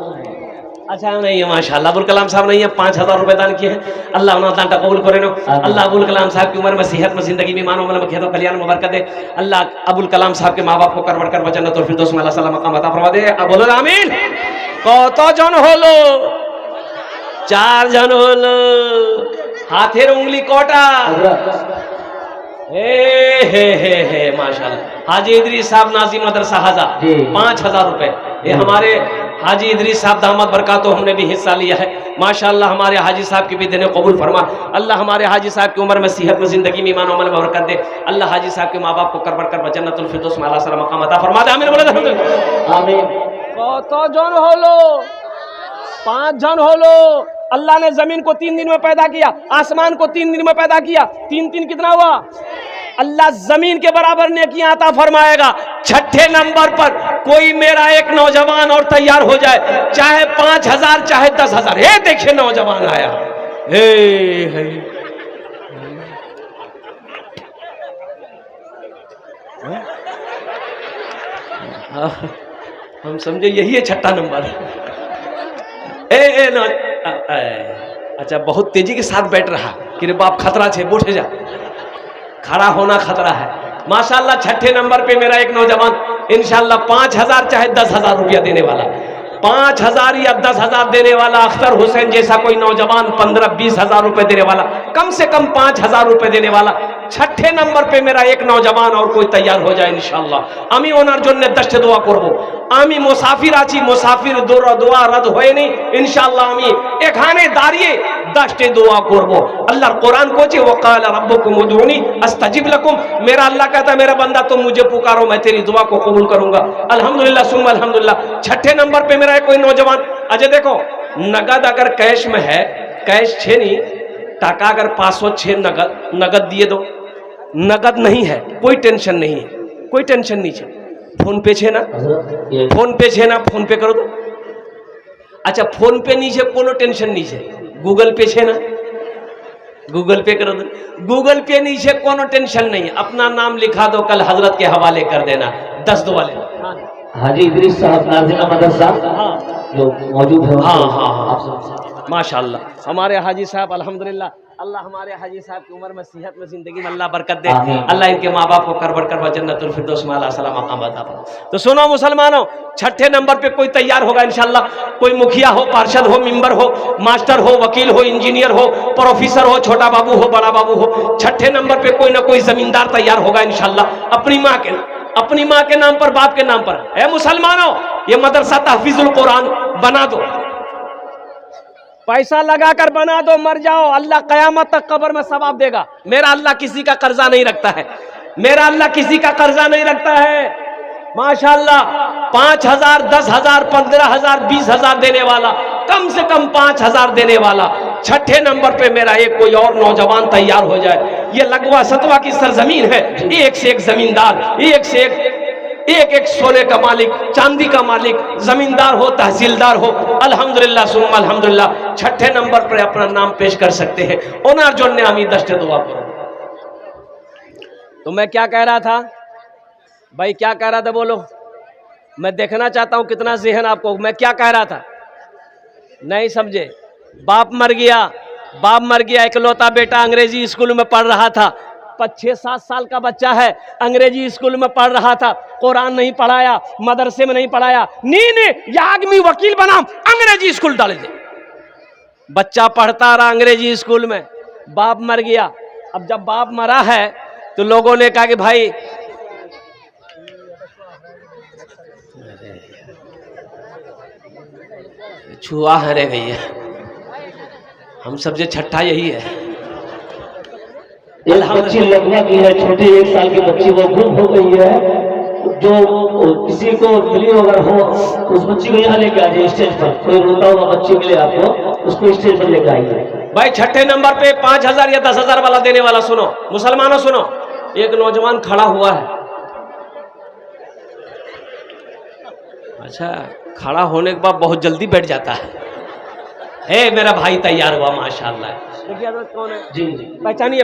Speaker 1: अच्छा नहीं है माशाल्लाह, अबुल कलाम साहब नहीं है, 5,000 रुपए दान किए हैं। अल्लाह उन्हें दान कबूल करे। अल्लाह अबुल कलाम साहब की उम्र में, सेहत में, जिंदगी में, मानो में खेतों कल्याण में बरकत दे। अल्लाह अबुल कलाम साहब के माँ बाप को करवट कर जन्नत और फिरदौस में अल्लाह सलाम मकाम अता फरमा दे। अब बोलो आमीन। कत जन हलो? 4 जन हलो। हाथेर उंगली कोटा? हे माशाल्लाह। हाजी इदरीस साहब नाजी मदरसा हाजा 5,000 रुपए। ये हाजी इदरीस साहब दामद बरकातो हमने भी हिस्सा लिया है माशाअल्लाह। हमारे हाजी साहब की भी देने कबूल फरमा। अल्लाह हमारे हाजी साहब की उम्र में, सेहत में, जिंदगी में, ईमान अमल में बरकत दे। अल्लाह हाजी साहब के माँ बाप को कर बढ़कर जन्नतुल फिरदौस में आला सलाम मकाम अता फरमा दे। आमीन बोले
Speaker 3: आमीन।
Speaker 1: কত জন হলো? 5 জন হলো। अल्लाह ने जमीन को 3 दिन में पैदा किया, आसमान को 3 दिन में पैदा किया। 3 कितना हुआ? अल्लाह जमीन के बराबर नेकियां अता फरमाएगा। छठे नंबर पर कोई मेरा एक नौजवान और तैयार हो जाए, चाहे 5,000 चाहे 10,000। हे देखिए नौजवान आया, हे हम समझे यही है छठा नंबर। अच्छा, बहुत तेजी के साथ बैठ रहा कि रे बाप खतरा छे, बैठ जा, खड़ा होना खतरा है। माशाल्लाह छठे नंबर पे मेरा एक नौजवान इंशाल्लाह 5,000 चाहे 10,000 रुपया देने वाला, 5,000 या 10,000 देने वाला, अख्तर हुसैन जैसा कोई नौजवान 15-20 हजार रुपए देने वाला, कम से कम 5,000 रुपए देने वाला। छठे नंबर पे मेरा एक नौजवान और कोई तैयार हो जाए इंशाल्लाह। आमी ओनार जन्ने 10 दुआ करबो। आमी मुसाफिर आছি, मुसाफिर দোয়া रद्द হয় নি इंशाल्लाह। आमी এখানে দাঁড়িয়ে 10 दुआ करबो। अल्लाह कुरान कोचे वकाल रब्बुकुम उदूनी अस्ताजिब लकुम। मेरा अल्लाह कहता मेरा बंदा तुम मुझे पुकारो, मैं तेरी दुआ को कबूल करूंगा। अल्हम्दुलिल्लाह सुम्मा अल्हम्दुलिल्लाह। छठे नंबर पे मेरा कोई नौजवान, अजय देखो नगद अगर कैश में है, कैश छे नहीं, टाका अगर 506 नगद दिए दो। नगद नहीं है कोई टेंशन नहीं है, कोई टेंशन नहीं है। फोन पे छे ना, फोन पे छे ना, फोन पे करो दो। अच्छा फोन पे नहीं है, कोनो टेंशन नहीं है। गूगल पे छे ना, गूगल पे करो दो। गूगल पे नहीं है, कोनो टेंशन नहीं है। अपना नाम लिखा दो, कल हजरत के हवाले कर देना, 10 दुआ लेना।
Speaker 3: हाजी इदरीस साहब नाज़िना मदरसा जो मौजूद है।
Speaker 1: हाँ माशाअल्लाह हमारे हाजी साहब अल्हम्दुलिल्लाह। अल्लाह हमारे हाजी साहब की उम्र में, सेहत में, जिंदगी में अल्लाह बरकत दे। अल्लाह इनके माँ बाप को कर बढ़कर जन्नतुल फिरदौस में आला सलाम मकाम अता फरमाए। तो सुनो मुसलमानों, छठे नंबर पे कोई तैयार होगा इंशाल्लाह। कोई मुखिया हो, पार्षद हो, मेंबर हो, मास्टर हो, वकील हो, इंजीनियर हो, प्रोफेसर हो, छोटा बाबू हो, बड़ा बाबू हो। छठे नंबर पे कोई ना कोई जमींदार तैयार होगा इंशाल्लाह। अपनी माँ के नाम पर, बाप के नाम पर। है मुसलमानों, ये मदरसा तहफीजुल कुरान बना दो, पैसा लगाकर बना दो, मर जाओ, अल्लाह कयामत तक कब्र में सवाब देगा। मेरा अल्लाह किसी का कर्जा नहीं रखता है, मेरा अल्लाह किसी का कर्जा नहीं रखता है। माशाअल्लाह 5,000, 10,000, 15,000, 20,000 देने वाला, कम से कम 5,000 देने वाला। छठे नंबर पे मेरा एक कोई और नौजवान तैयार हो जाए। ये लगवा सतवा की सरजमीन है, एक से एक जमींदार, एक से एक सोने का मालिक, चांदी का मालिक, जमींदार हो, तहसीलदार हो। अल्हम्दुलिल्लाह सुम्मा अल्हम्दुलिल्लाह। छठे नंबर पर अपना नाम पेश कर सकते हैं। ओनार जोन ने आमी 10 दुआ करो। तो मैं क्या कह रहा था भाई, क्या कह रहा था बोलो? मैं देखना चाहता हूं कितना ज़हन आपको। मैं क्या कह रहा था, नहीं समझे? बाप मर गया, इकलौता बेटा अंग्रेजी स्कूल में पढ़ रहा था। 6-7 साल का बच्चा है, अंग्रेजी स्कूल में पढ़ रहा था, कुरान नहीं पढ़ाया, मदरसे में नहीं पढ़ाया। नहीं याग में वकील बना, अंग्रेजी स्कूल डाल दे। बच्चा पढ़ता रहा अंग्रेजी स्कूल में, बाप मर गया। अब जब बाप मरा है तो लोगों ने कहा कि भाई छुआ है रे भैया, हम सब जो छठा यही है।
Speaker 3: एक बच्ची लगवा की है, छोटी 1 साल की बच्ची, वो गुम हो गई है। जो किसी को मिली अगर हो तो उस बच्ची को यहाँ लेके आ जाइए स्टेज पर। कोई रोता हुआ बच्ची मिले आपको, उसको स्टेज पर लेके आइए।
Speaker 1: भाई छठे नंबर पे 5,000 या 10,000 वाला देने वाला, सुनो मुसलमानों सुनो, एक नौजवान खड़ा हुआ है। अच्छा, खड़ा होने के बाद बहुत जल्दी बैठ जाता है। मेरा भाई तैयार हुआ माशाअल्लाह। देखिए कौन है
Speaker 3: जी,
Speaker 1: पहचानिए।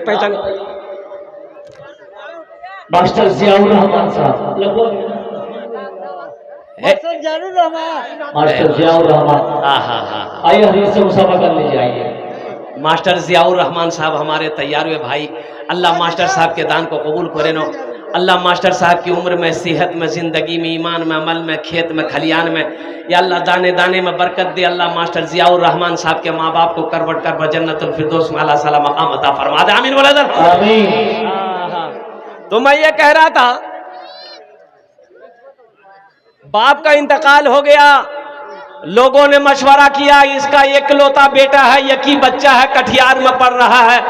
Speaker 3: मास्टर जियाउर रहमान साहब, मास्टर जियाउर रहमान।
Speaker 1: हाँ
Speaker 3: आइए हदीस से मुसाफा कर लीजिए। आइए
Speaker 1: मास्टर जियाउर रहमान साहब हमारे तैयार हुए भाई। अल्लाह मास्टर साहब के दान को कबूल करे नो। अल्लाह मास्टर साहब की उम्र में, सेहत में, ज़िंदगी में, ईमान में, अमल में, खेत में, खलियान में, या अल्लाह दाने दाने में बरकत दे। अल्लाह मास्टर जियाउर रहमान साहब के माँ बाप को करवट कर जन्नतुल फिरदौस में अल्लाह सलाम मकाम अता फरमा दे। आमीन बोले दर। तो मैं ये कह रहा था, बाप का इंतकाल हो गया, लोगों ने मशवरा किया, इसका एकलौता बेटा है, यकी बच्चा है, कटिहार में पढ़ रहा है,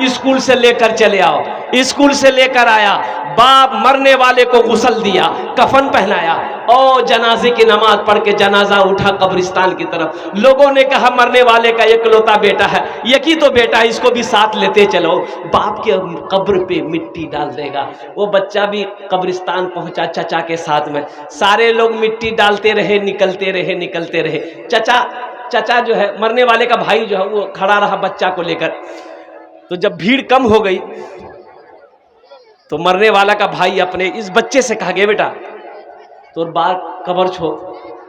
Speaker 1: स्कूल से लेकर चले आओ। स्कूल से लेकर आया, बाप मरने वाले को गुस्ल दिया, कफन पहनाया और जनाजे की नमाज पढ़ के जनाजा उठा कब्रिस्तान की तरफ। लोगों ने कहा मरने वाले का एकलौता बेटा है, यकी तो बेटा है, इसको भी साथ लेते चलो। बाप के कब्र पे मिट्टी डाल देगा। वो बच्चा भी कब्रिस्तान पहुंचा चचा के साथ में। सारे लोग मिट्टी डालते रहे, निकलते रहे। चचा जो है, मरने वाले का भाई जो है, वो खड़ा रहा बच्चा को लेकर। तो जब भीड़ कम हो गई तो मरने वाला का भाई अपने इस बच्चे से कहा, गे बेटा तो बार कब्र छोड़,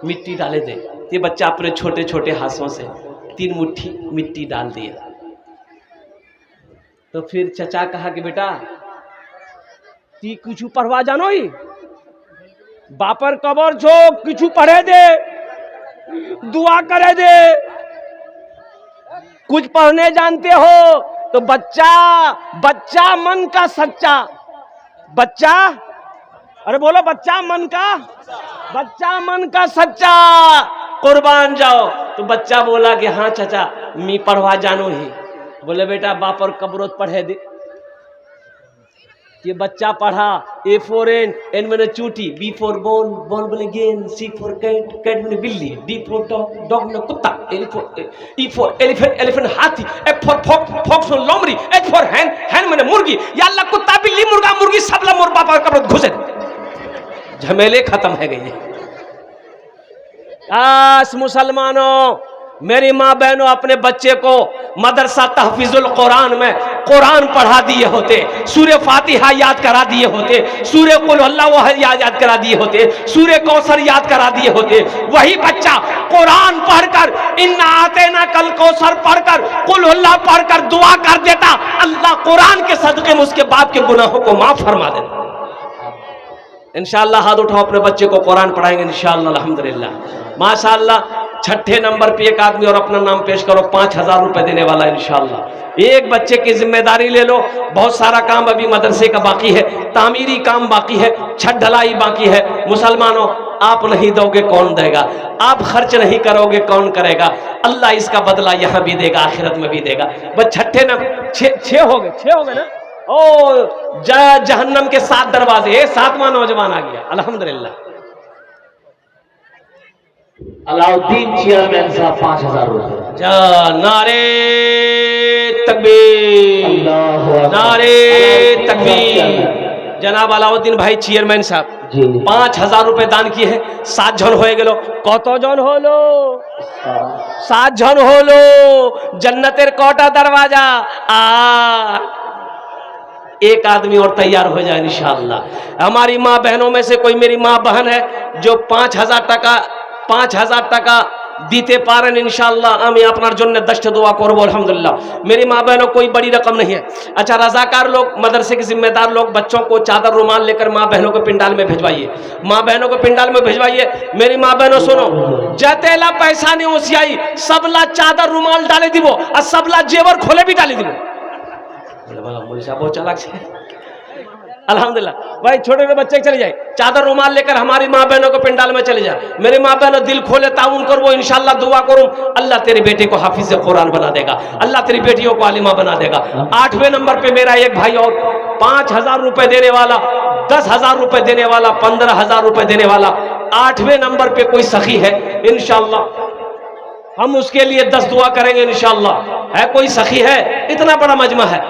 Speaker 1: मिट्टी डाले दे। ये बच्चा अपने छोटे छोटे हाथों से 3 मुट्ठी मिट्टी डाल दिया। तो फिर चचा कहा कि बेटा ती कुछ पढ़वा जानो ही, बापर कब्र छोड़, कुछ पढ़े दे, दुआ करे दे, कुछ पढ़ने जानते हो तो बच्चा मन का सच्चा, बच्चा, अरे बोलो बच्चा मन का सच्चा, कुर्बान जाओ। तो बच्चा बोला कि हाँ चाचा मी पढ़वा जानो ही। बोले बेटा बापर कब्रोत पढ़े दे। ये बच्चा पढ़ा, A for N मैंने चूटी, B for ball, बॉल मैंने गेंद, C for cat, कैट मैंने बिल्ली, D for dog, डॉग मैंने कुत्ता, E for elephant हाथी, F for fox मैंने लोमड़ी, H for hen मैंने मुर्गी। या अल्लाह कुत्ता बिल्ली मुर्गा मुर्गी सबला मोर बापा कब्र घुसे, झमेले खत्म है गई। आस मुसलमानों, मेरी माँ बहनों, अपने बच्चे को मदरसा तहफीजुल कुरान में कुरान पढ़ा दिए होते, सूर्य फातिहा याद करा दिए होते, सूर्य कुल अल्लाह याद करा दिए होते, सूर्य कौसर याद करा दिए होते। वही बच्चा कुरान पढ़कर, इन्ना आतेना कल कौसर पढ़कर, कुल अल्लाह पढ़कर दुआ कर देता, अल्लाह कुरान के सदके में उसके बाप के गुनाहों को माफ फरमा देता। इंशाअल्लाह हाथ उठाओ, अपने बच्चे को कुरान पढ़ाएंगे इंशाअल्लाह, अल्हम्दुलिल्लाह माशाअल्लाह। छठे नंबर पे एक आदमी और अपना नाम पेश करो, 5000 रुपए देने वाला इंशाअल्लाह। एक बच्चे की जिम्मेदारी ले लो, बहुत सारा काम अभी मदरसे का बाकी है, तामीरी काम बाकी है, छत ढलाई बाकी है। मुसलमानों, आप नहीं दोगे कौन देगा, आप खर्च नहीं करोगे कौन करेगा। अल्लाह इसका बदला यहाँ भी देगा, आखिरत में भी देगा। बस छठे नंबर, छह हो गए ना। ओ जहन्नम के 7 दरवाजे, 7वां नौजवान आ गया, अल्हम्दुलिल्लाह।
Speaker 3: अलाउद्दीन चेयरमैन साहब 5000 रुपए।
Speaker 1: जा नारे तकबीर, नारे तकबीर। जनाब अलाउद्दीन भाई चेयरमैन साहब 5000 रुपए दान किए हैं। 7 जन हो गेलो, कत जन होलो? 7 जन होलो। जन्नतेर कोटा दरवाजा आ, एक आदमी और तैयार हो जाए इंशाअल्लाह। हमारी माँ बहनों में से कोई मेरी माँ बहन है जो 5000 টাকা দিতে পারেন इंशाअल्लाह, আমি আপনার জন্য 10টা দোয়া করব अल्हम्दुलिल्लाह। मेरी माँ बहनों कोई बड़ी रकम नहीं है। अच्छा, रजाकार लोग, मदरसे के जिम्मेदार लोग बच्चों को चादर रुमाल लेकर माँ बहनों को पिंडाल में भिजवाइए, माँ बहनों को पिंडाल में भिजवाइए। मेरी माँ बहनों सुनो, जतेला पैसा नहीं ओसियाई, सबला चादर रुमाल डाले दिबो और सबला जेवर खोले भी डाले दिबो। बहुत चालाक है अल्हम्दुलिल्लाह। भाई छोटे छोटे बच्चे चले जाए, चादर रुमाल लेकर हमारी माँ बहनों को पिंडाल में चले जाए। मेरी माँ बहनों दिल खोले ताउन कर, वो इंशाअल्लाह दुआ करूं, अल्लाह तेरे बेटे को हाफिज कुरान बना देगा, अल्लाह तेरी बेटियों को आलिमा बना देगा। 8वें नंबर पे मेरा एक भाई और 5000 रुपए देने वाला, 10,000 रुपए देने वाला, 15,000 रुपए देने वाला। 8वें नंबर पे कोई सखी है इंशाअल्लाह, हम उसके लिए 10 दुआ करेंगे इंशाअल्लाह। है कोई सखी है? इतना बड़ा मजमा है।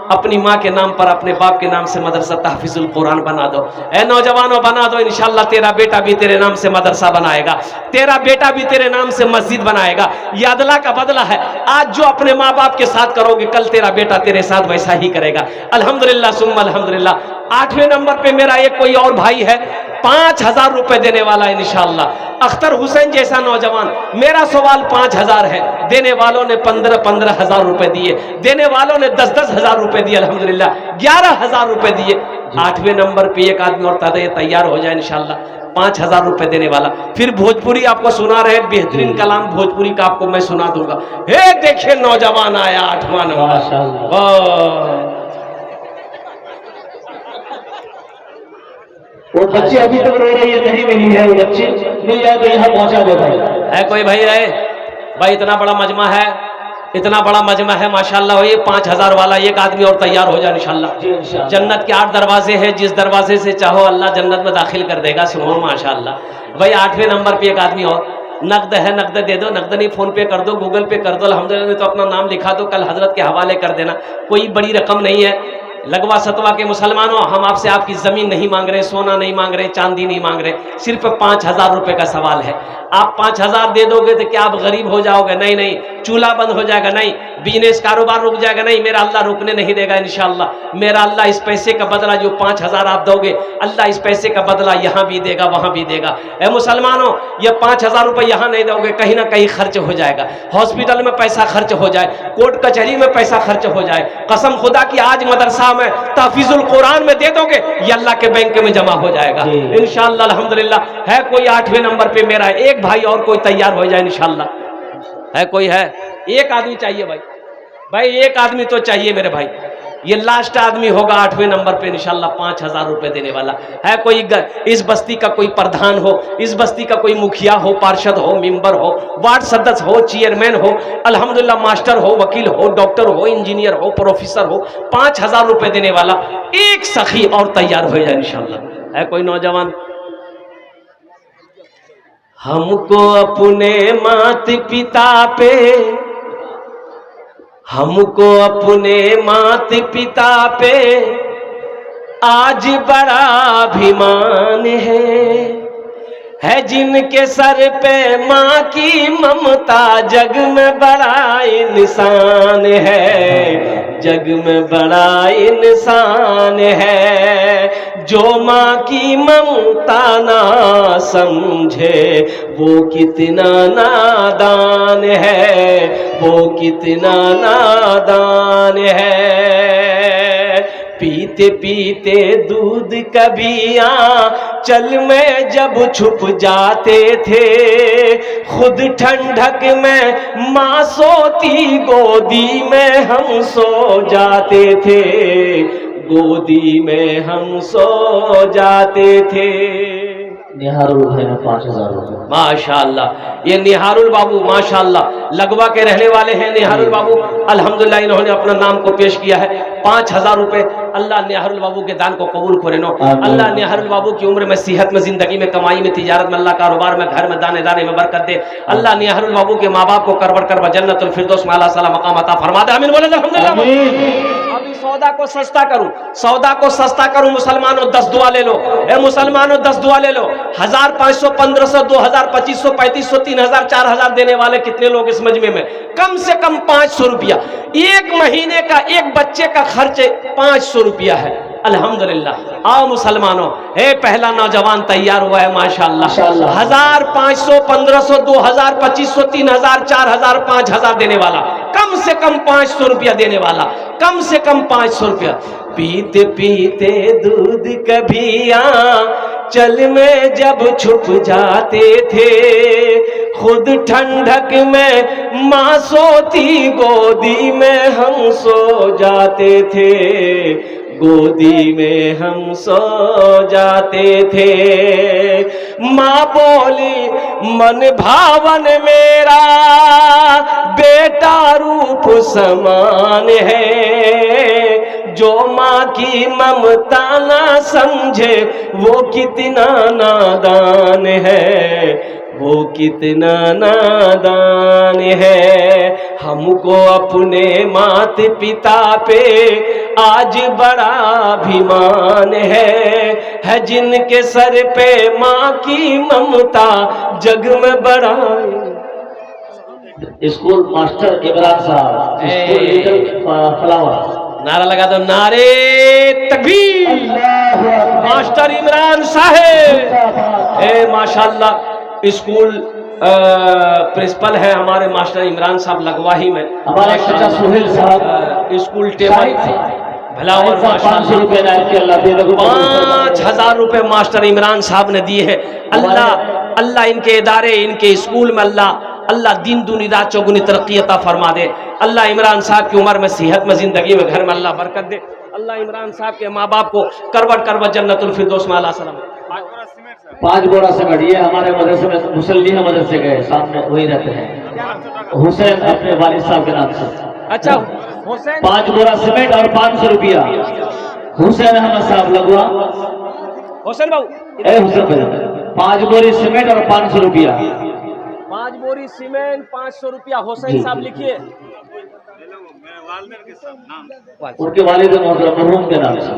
Speaker 1: अपनी माँ के नाम पर, अपने बाप के नाम से मदरसा तहफीजुल कुरान बना दो। ए नौजवानों, बना दो इंशाअल्लाह। तेरा बेटा भी तेरे नाम से मदरसा बनाएगा, तेरा बेटा भी तेरे नाम से मस्जिद बनाएगा। ये अदला का बदला है। आज जो अपने माँ बाप के साथ करोगे, कल तेरा बेटा तेरे साथ वैसा ही करेगा। अल्हम्दुलिल्लाह सुम्मा अल्हम्दुलिल्लाह। 8वें नंबर पे मेरा एक कोई और भाई है, 5000 रुपए देने वाला इंशाअल्लाह। अख्तर हुसैन जैसा नौजवान। मेरा सवाल 5000 है, देने वालों ने 15,000 रुपए दिए, देने वालों ने 10,000 रुपए दिए, अल्हम्दुलिल्लाह 11,000 रुपए दिए। 8वें नंबर पे एक आदमी और तैयार हो जाए इंशाअल्लाह, 5000 रुपए देने वाला। फिर भोजपुरी आपको सुना रहे, बेहतरीन कलाम भोजपुरी का आपको मैं सुना दूंगा। हे देखिए नौजवान आया 8वां नंबर।
Speaker 3: वो बच्चे अभी तक रो रही है, नहीं मिली है, वो बच्चे मिल जाए तो यहाँ पहुंचा दे भाई।
Speaker 1: है कोई भाई है भाई? इतना बड़ा मजमा है, इतना बड़ा मजमा है माशाल्लाह। ये 5000 वाला एक आदमी और तैयार हो जाए इंशाल्लाह। जन्नत के 8 दरवाजे हैं, जिस दरवाजे से चाहो अल्लाह जन्नत में दाखिल कर देगा। सुनो माशाल्लाह भाई। 8वें नंबर पे एक आदमी और, नकद है नकद दे दो, नकद नहीं फोन पे कर दो, गूगल पे कर दो, अल्हम्दुलिल्लाह में तो अपना नाम लिखा दो, कल हजरत के हवाले कर देना। कोई बड़ी रकम नहीं है। लगवा सतवा के मुसलमानों, हम आपसे आपकी ज़मीन नहीं मांग रहे, सोना नहीं मांग रहे, चांदी नहीं मांग रहे, सिर्फ 5000 रुपये का सवाल है। आप 5000 दे दोगे तो क्या आप गरीब हो जाओगे? नहीं नहीं। चूल्हा बंद हो जाएगा? नहीं। बिजनेस कारोबार रुक जाएगा? नहीं। मेरा अल्लाह रुकने नहीं देगा इंशाअल्लाह। मेरा अल्लाह इस पैसे का बदला जो 5000 आप दोगे, अल्लाह इस पैसे का बदला यहाँ भी देगा, वहाँ भी देगा। ए मुसलमानों, ये 5000 रुपये यहाँ नहीं दोगे, कहीं ना कहीं खर्च हो जाएगा। हॉस्पिटल में पैसा खर्च हो जाए, कोर्ट कचहरी में पैसा खर्च हो जाए। कसम खुदा की आज मदरसा में तहफीजुल कुरान में दे दोगे, ये अल्लाह के बैंक में जमा हो जाएगा इंशाअल्लाह। अल्हम्दुलिल्लाह। है कोई 8वें नंबर पे मेरा एक भाई और कोई तैयार हो जाए इंशाअल्लाह? है कोई? है एक आदमी चाहिए भाई, भाई एक आदमी तो चाहिए मेरे भाई। ये लास्ट आदमी होगा 8वें नंबर पे इंशाअल्लाह 5000 रुपए देने वाला। है कोई इस बस्ती का कोई प्रधान हो, इस बस्ती का कोई मुखिया हो, पार्षद हो, मेंबर हो, वार्ड सदस्य हो, चेयरमैन हो, अल्हम्दुलिल्लाह मास्टर हो, वकील हो, डॉक्टर हो, इंजीनियर हो, प्रोफेसर हो, 5000 रुपए देने वाला एक सखी और तैयार हो जाए इंशाअल्लाह। है कोई नौजवान? हमको अपने माता पिता पे, हमको अपने माता पिता पे आज बड़ा अभिमान है जिनके सर पे माँ की ममता, जग में बड़ा इंसान है, जग में बड़ा इंसान है। जो माँ की ममता ना समझे वो कितना नादान है, वो कितना नादान है। पीते पीते दूध कभी चल में जब छुप जाते थे, खुद ठंडक में माँ सोती, गोदी में हम सो जाते थे, गोदी में हम सो जाते थे।
Speaker 3: निहारुल भाई ने 5000 रुपये
Speaker 1: माशाअल्लाह। ये निहारुल बाबू माशाअल्लाह लगवा के रहने वाले हैं। निहारुल बाबू अल्हम्दुलिल्लाह इन्होंने अपना नाम को पेश किया है। 5000 रुपए अल्लाह निहारुल बाबू के दान को कबूल करे नो। अल्लाह निहारुल बाबू की उम्र में, सेहत में, जिंदगी में, कमाई में, तिजारत में, अल्लाह कारोबार में, घर में, दाने दाने में बरकत दे। अल्लाह निहारुल बाबू के माँ बाप को करबर करबर जन्नतुल फिरदौस में आला साला मकाम अता फरमा दे। आमीन बोले अल्हम्दुलिल्लाह। अभी सौदा को सस्ता करूं, सौदा को सस्ता करूं मुसलमानों, 10 दुआ ले लो। ए मुसलमानों 10 दुआ ले लो। 1500, 1500, 2000, 2500, 3500, 3000, 4000 देने वाले कितने लोग इस मजमे में? कम से कम 500 रुपया। एक महीने का एक बच्चे का खर्च 500 रुपया है। अल्हम्दुलिल्लाह। आओ मुसलमानों, हे पहला नौजवान तैयार हुआ है माशाअल्लाह। 1000, 500, 1500, 2000, 2500, 3000, 4000, 5000 देने वाला, कम से कम 500 रुपया देने वाला, कम से कम 500 रुपया। पीते पीते दूध कभी चल में जब छुप जाते थे, खुद ठंडक में माँ सोती, गोदी में हम सो जाते थे, गोदी में हम सो जाते थे। माँ बोली मन भावन मेरा बेटा रूप समान है, जो माँ की ममता ना समझे वो कितना नादान है, वो कितना नादान है। हमको अपने माता पिता पे आज बड़ा अभिमान है जिनके सर पे माँ की ममता, जग में बड़ा।
Speaker 3: स्कूल मास्टर इमरान साहब, स्कूल लिटिल फ्लावर।
Speaker 1: नारा लगा दो, नारे तकबीर। मास्टर इमरान साहब, ए माशाअल्लाह। स्कूल प्रिंसिपल है हमारे मास्टर इमरान साहब लगवाही में।
Speaker 3: हमारे चाचा सुहेल साहब
Speaker 1: स्कूल टेबल भला और
Speaker 3: 500 रुपये
Speaker 1: 5000 रुपये मास्टर इमरान साहब ने दिए हैं। अल्लाह अल्लाह इनके इदारे, इनके स्कूल में अल्लाह दिन दूनी रात चौगुनी तरक्की अता फरमा दे। अल्लाह इमरान साहब की उम्र में, सेहत में, जिंदगी में, घर में अल्लाह बरकत दे। अल्लाह इमरान साहब के माँ बाप को करवट करवट जन्नतुल फिरदौस में आला सलाम।
Speaker 3: 5 बोरा सीमेंट, ये हमारे मदरसे में मुसल्लिया मदरसे गए सामने वही रहते हैं, हुसैन अपने वालिद साहब के नाम से।
Speaker 1: अच्छा हुसैन
Speaker 3: 5 बोरा सीमेंट और 500 रुपया हुसैन अहमद साहब लगवा।
Speaker 1: हुसैन बाबू
Speaker 3: ए हुसैन भाई, 5 बोरी सीमेंट और 500 रुपया।
Speaker 1: 5 बोरी सीमेंट 500 रुपया हुसैन
Speaker 3: जी।
Speaker 1: साहब लिखिए।
Speaker 3: उनके वालिद मोहतरम मरहूम के नाम से।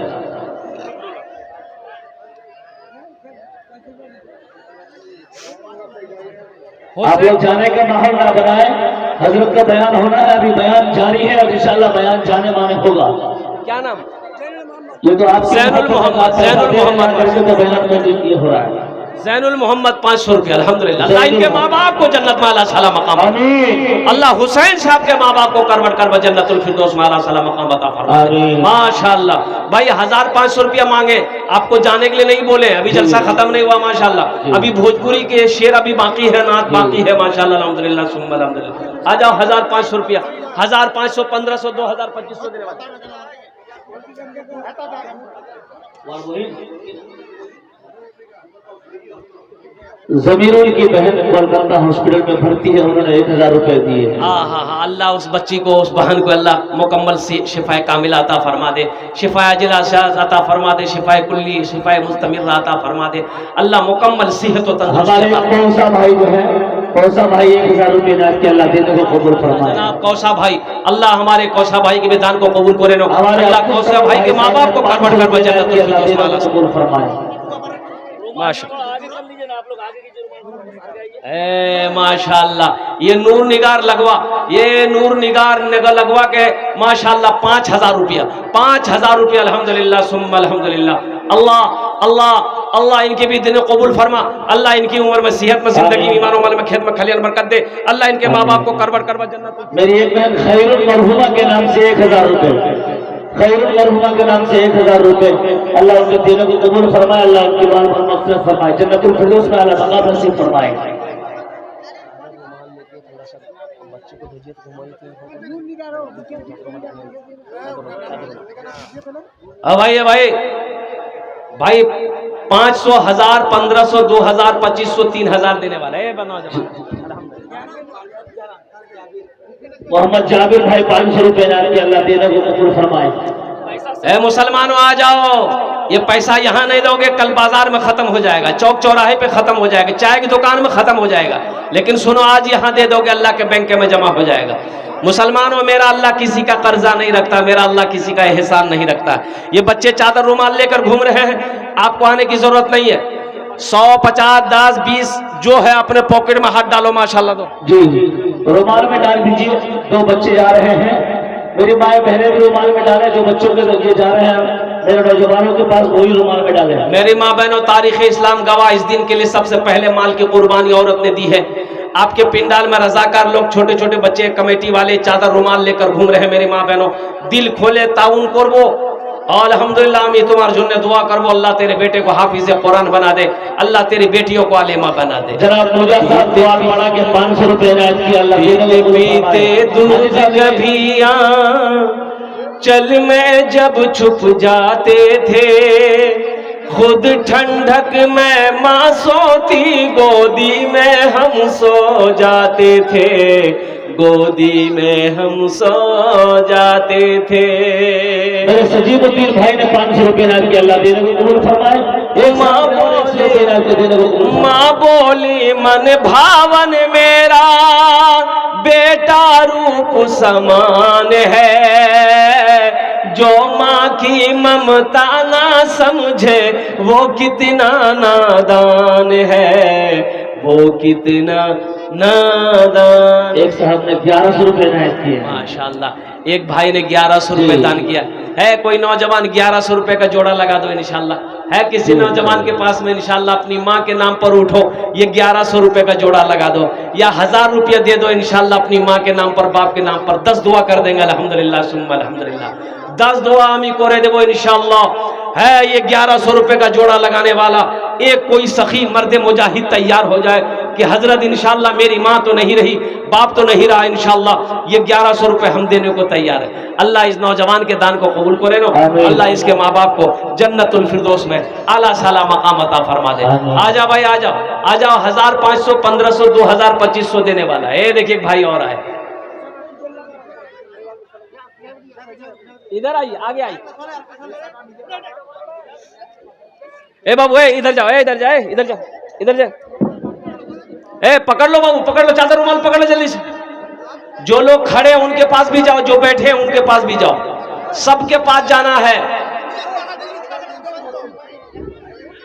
Speaker 3: आप लोग जाने का माहौल ना बनाए, हजरत का बयान होना है, अभी बयान जारी है और इंशाल्लाह बयान जाने माने होगा।
Speaker 1: क्या नाम?
Speaker 3: ये तो आप
Speaker 1: जैनुल मोहम्मद, जैनुल मोहम्मद
Speaker 3: करके तो बयान में ये हो रहा है।
Speaker 1: जैनुल मोहम्मद 500 रुपया। अल्हम्दुलिल्लाह, अल्लाह इनके माँ बाप को जन्नत में आला साला मकाम,
Speaker 3: आमीन।
Speaker 1: अल्लाह हुसैन साहब के माँ बाप को करवट कर जन्नतुल फिरदौस में आला साला मकाम अता फरमा।
Speaker 3: आमीन।
Speaker 1: माशाअल्लाह भाई 1500 रुपया मांगे, आपको जाने के लिए नहीं बोले, अभी जलसा खत्म नहीं हुआ माशाअल्लाह, अभी भोजपुरी के शेर अभी बाकी है, नात बाकी है माशाअल्लाह। अल्हम्दुलिल्लाह सुम्मा अल्हम्दुलिल्लाह। आ जाओ 1500 रुपया, 1500, 1500, 2000, 2500 देने वाले।
Speaker 3: जमीरुल की बहन कोलकाता हॉस्पिटल में भर्ती है, उन्होंने 1000 रुपए दिए।
Speaker 1: हाँ, अल्लाह उस बच्ची को, उस बहन को अल्लाह मुकम्मल शिफाए कामिला अता फरमा दे, शिफाए अजिला अता फरमा दे, शिफाए कुल्ली, शिफाए मुस्तमिर अता फरमा दे, अल्लाह मुकम्मल सेहत और
Speaker 3: हमारे
Speaker 1: तंदुरुस्ती।
Speaker 3: कौसा भाई जो है, कौसा भाई 1000 रुपए दान के अल्लाह देने को कबूल फरमाए।
Speaker 1: जनाब कौसा भाई, अल्लाह हमारे कौसा भाई के दान को कबूल करे नो,
Speaker 3: हमारे
Speaker 1: अल्लाह कौसा भाई के माँ बाप को करवट कर जन्नतुल
Speaker 3: अल्लाह देने
Speaker 1: फिरदौस
Speaker 3: को कबूल फरमाए।
Speaker 1: माशाअल्लाह।
Speaker 2: आगे कर लीजिए ना आप लोग, आगे कीजिए रुमाल, आगे आइए।
Speaker 1: ए माशाअल्लाह, ये नूर निगार लगवा, ये नूर निगार लगवा के माशाअल्लाह 5000 रुपया, 5000 रुपया। अल्हम्दुलिल्लाह सुम्मा अल्हम्दुलिल्लाह। अल्लाह अल्लाह अल्लाह इनके भी दिन कबूल फरमा, अल्लाह इनकी उम्र में, सेहत में, जिंदगी, ईमान और अमल में, खेत में खलियान बरकत दे, अल्लाह इनके माँ बाप को करवट करवा जन्नत।
Speaker 3: मेरी एक बहन खैरुल मरहुमा के नाम से 1000 रुपए, खैरुल मरहुमा के नाम से 1000 रुपए, अल्लाह उनके देने को कबूल फरमाए, अल्लाह उनकी बात पर मग़फ़िरत फरमाए, जन्नतुल फिरदौस में अल्लाह मक़ाम नसीब फरमाए।
Speaker 1: भाई भाई 500, 1000, 1500, 2000, 2500, 3000 देने वाला है।
Speaker 3: मोहम्मद जाबिर भाई 500 रुपए दान के अल्लाह देने को कबूल फरमाए।
Speaker 1: ए मुसलमानों आ जाओ, ये पैसा यहाँ नहीं दोगे कल बाजार में खत्म हो जाएगा, चौक चौराहे पे खत्म हो जाएगा, चाय की दुकान में खत्म हो जाएगा, लेकिन सुनो आज यहाँ दे दोगे अल्लाह के बैंक में जमा हो जाएगा। मुसलमानों, मेरा अल्लाह किसी का कर्जा नहीं रखता, मेरा अल्लाह किसी का एहसान नहीं रखता। ये बच्चे चादर रुमाल लेकर घूम रहे हैं, आपको आने की जरूरत नहीं है। 100, 50, 10, 20 जो है अपने पॉकेट में हाथ डालो माशाल्लाह। दो
Speaker 3: जी रुमाल में डाल दीजिए। 2 बच्चे जा रहे हैं, मेरी माए बहनें भी रुमाल में डाले, जो बच्चों के ये जा रहे हैं मेरे नौजवानों के पास वही रुमाल में डाले।
Speaker 1: मेरी माँ बहनों, तारीख इस्लाम गवाह, इस दिन के लिए सबसे पहले माल की कुर्बानी औरत ने दी है। आपके पिंडाल में रजाकार लोग, छोटे छोटे बच्चे, कमेटी वाले चादर रुमाल लेकर घूम रहे हैं। मेरी माँ बहनों, दिल खोले ताउन करबो, और अल्हम्दुलिल्लाह আমি তোমার জন্য দোয়া করব, अल्लाह तेरे बेटे को हाफिज कुरान बना दे, अल्लाह तेरी बेटियों को आलिमा बना दे।
Speaker 3: जनाब मुझे साहब दुआ पढ़ा के 500 रुपए इनायत किया, अल्लाह देने को
Speaker 1: पीते दूध कभिया चल में जब छुप जाते थे, खुद ठंडक में माँ सोती, गोदी में हम सो जाते थे, गोदी में हम सो जाते थे।
Speaker 3: मेरे सजीबुद्दीन भाई ने 500 रुपए इनायत किया, अल्लाह देने को कबूल फरमाए।
Speaker 1: माँ बोली मन भावन मेरा बेटा रूप समान है, जो माँ की ममता ना समझे वो कितना नादान है, वो कितना नादान।
Speaker 3: एक साहब ने 1100 रुपए इनायत किए।
Speaker 1: माशाल्लाह, एक भाई ने 1100 रुपए दान किया है। कोई नौजवान 1100 रुपए का जोड़ा लगा दो इंशाल्लाह। है किसी नौजवान के पास में इंशाल्लाह अपनी माँ के नाम पर उठो, ये 1100 रुपए का जोड़ा लगा दो, या 1000 रुपया दे दो इंशाल्लाह अपनी माँ के नाम पर, बाप के नाम पर। 10 दुआ कर देंगे अल्हम्दुलिल्लाह सुम्मा अल्हम्दुलिल्लाह। 10 दुआ हमी करे देवो इंशाल्लाह। है ये 1100 रुपए का जोड़ा लगाने वाला एक कोई सखी मर्द मुजाहिद तैयार हो जाए, कि हजरत इंशाअल्लाह मेरी माँ तो नहीं रही, बाप तो नहीं रहा, इंशाअल्लाह ये 1100 रुपए हम देने को तैयार है। अल्लाह इस नौजवान के दान को कबूल करे नो, अल्लाह इसके माँ बाप को जन्नतुल फिरदौस में आला साला मकाम अता फरमा दे। आ जाओ भाई, आ जाओ 1500, 1500, 2000, 2500 देने वाला है। देखिए भाई और आए, इधर आइए, आगे आइए। ए बाबू, ए इधर जाओ, इधर जाए, इधर जाओ, इधर जाए। ए पकड़ लो बाबू, पकड़ लो, चादर रुमाल पकड़ लो जल्दी से। जो लोग खड़े हैं उनके पास भी जाओ, जो बैठे हैं उनके पास भी जाओ, सबके पास जाना है।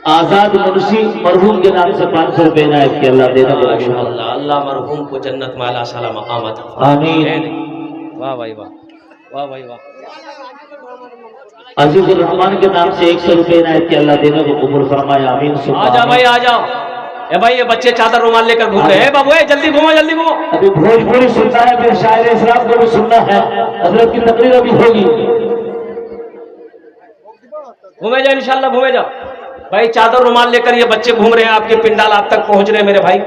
Speaker 3: आजाद मुंशी मरहूम के नाम से 500 रुपए इनायत किया, अल्लाह देना।
Speaker 1: माशाअल्लाह, अल्लाह मरहूम को जन्नत में आला साला मकाम अता फरमा।
Speaker 3: आमीन।
Speaker 1: वाह भाई वाह, वाह भाई वाह।
Speaker 3: अजीजुर रहमान के नाम से 100 रुपए इनायत किया, अल्लाह देना को कबूल फरमाए। आमीन।
Speaker 1: आ जाओ भाई, आ जाओ। ए भाई, ये बच्चे चादर रुमाल लेकर घूम रहे हैं। बाबू, जल्दी घूमो, जल्दी घूमो।
Speaker 3: अभी भोजपुरी सुनना है, फिर शायर इस्लाम को भी सुनना है, हजरत की तकरीर अभी होगी।
Speaker 1: घूमे जाओ, इंशाल्लाह घूमे जाओ भाई। चादर रुमाल लेकर ये बच्चे घूम रहे हैं, आपके पिंडाल आप तक पहुंच रहे हैं मेरे भाई।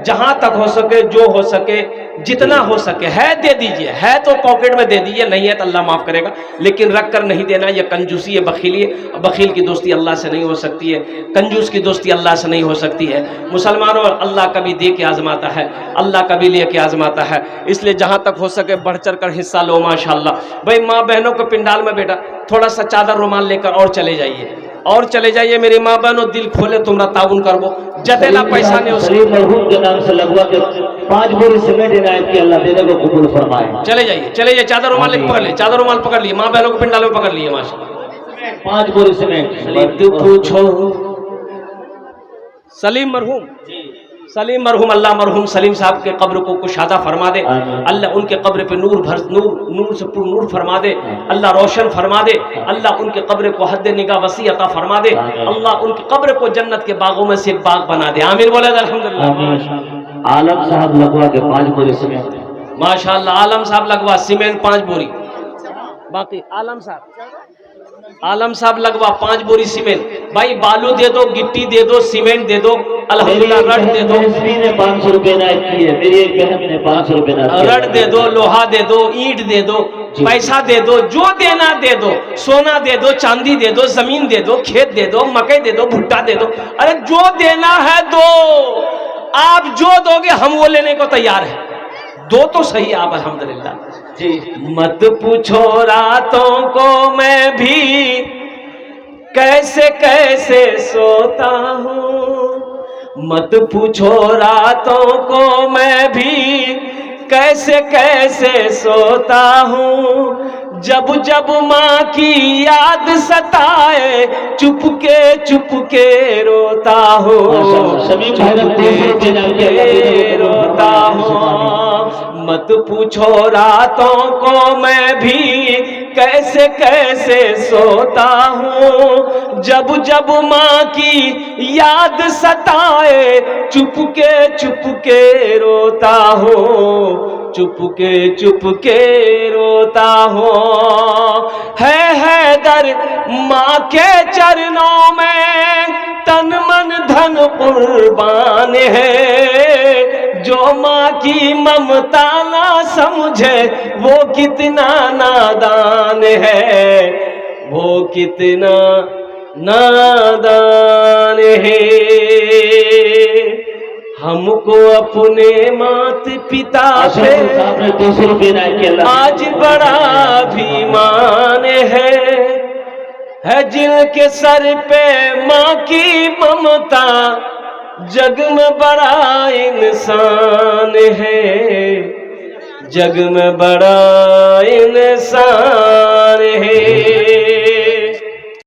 Speaker 1: जहां तक हो सके, जो हो सके, जितना हो सके है दे दीजिए। है तो पॉकेट में दे दीजिए, नहीं है तो अल्लाह माफ करेगा, लेकिन रख कर नहीं देना। ये कंजूसी है, बखीली है। बखील की दोस्ती अल्लाह से नहीं हो सकती है, कंजूस की दोस्ती अल्लाह से नहीं हो सकती है। मुसलमानों, अल्लाह कभी दे के आजमाता है, अल्लाह कभी ले के आजमाता है। इसलिए जहां तक हो सके बढ़ चढ़ कर हिस्सा लो माशाअल्लाह। भाई माँ बहनों को पिंडाल में बेटा थोड़ा सा चादर रुमाल लेकर और चले जाइए, और चले जाइए मेरी माँ बहनों। दिल खोले, तुमरा ताउन करबो, जतेला पैसा ने
Speaker 3: सलीम मरहूम के नाम से लगवा के 5 बोरी सीमेंट इनायत की, अल्लाह देने को कबूल फरमाए।
Speaker 1: चले जाइए, चले जाइए। चादर रुमाल लेकर पकड़ लिए, चादर रुमाल पकड़ लिए, माँ बहनों को पिंडाल में पकड़ लिए माशाअल्लाह।
Speaker 3: 5 बोरी सीमेंट।
Speaker 1: मत पूछो सलीम मरहूम, सलीम मरहूम, अल्लाह मरहूम सलीम साहब के कब्र को कुशादा फरमा दे। अल्लाह उनके कब्र पे नूर भर, नूर से पुर नूर फरमा दे। अल्लाह रोशन फरमा दे। अल्लाह उनके कब्र को हद निगाह वसी अता फरमा दे। अल्लाह उनके कब्र को जन्नत के बागों में से एक बाग बना दे। आमीन बोले अल्हम्दुलिल्लाह।
Speaker 3: आलम साहब लगवा के 5 बोरी सीमेंट।
Speaker 1: माशाअल्लाह, आलम साहब लगवा सीमेंट 5 बोरी। बाकी आलम साहब लगवा 5 बोरी सीमेंट। भाई बालू दे दो, गिट्टी दे दो, सीमेंट दे दो, अल्हम्दुलिल्लाह रड दे दो।
Speaker 3: ने 500 रुपए इनायत किए, मेरी एक बहन ने 500 रुपए
Speaker 1: रड दे दो, लोहा दे दो, ईंट दे दो, पैसा दे दो, जो देना दे दो, सोना दे दो, चांदी दे दो, जमीन दे दो, खेत दे दो, मकई दे दो, भुट्टा दे दो। अरे जो देना है दो, आप जो दोगे हम वो लेने को तैयार है। दो तो सही आप, अल्हम्दुलिल्लाह जी। मत पूछो रातों को मैं भी कैसे कैसे सोता हूँ, मत पूछो रातों को मैं भी कैसे कैसे सोता हूँ। जब जब माँ की याद सताए चुपके चुपके रोता हूँ, रोता हूँ। मत पूछो रातों को मैं भी कैसे कैसे सोता हूँ। जब जब माँ की याद सताए चुपके चुपके रोता हूँ, चुपके चुपके रोता हूँ। है दर माँ के चरणों में तन मन धन कुर्बान है। जो माँ की ममता ना समझे वो कितना नादान है, वो कितना नादान है। हमको अपने माता पिता पे आज बड़ा अभिमान है जिनके सर पे माँ की ममता, जग में बड़ा इंसान है, जग में बड़ा इंसान है।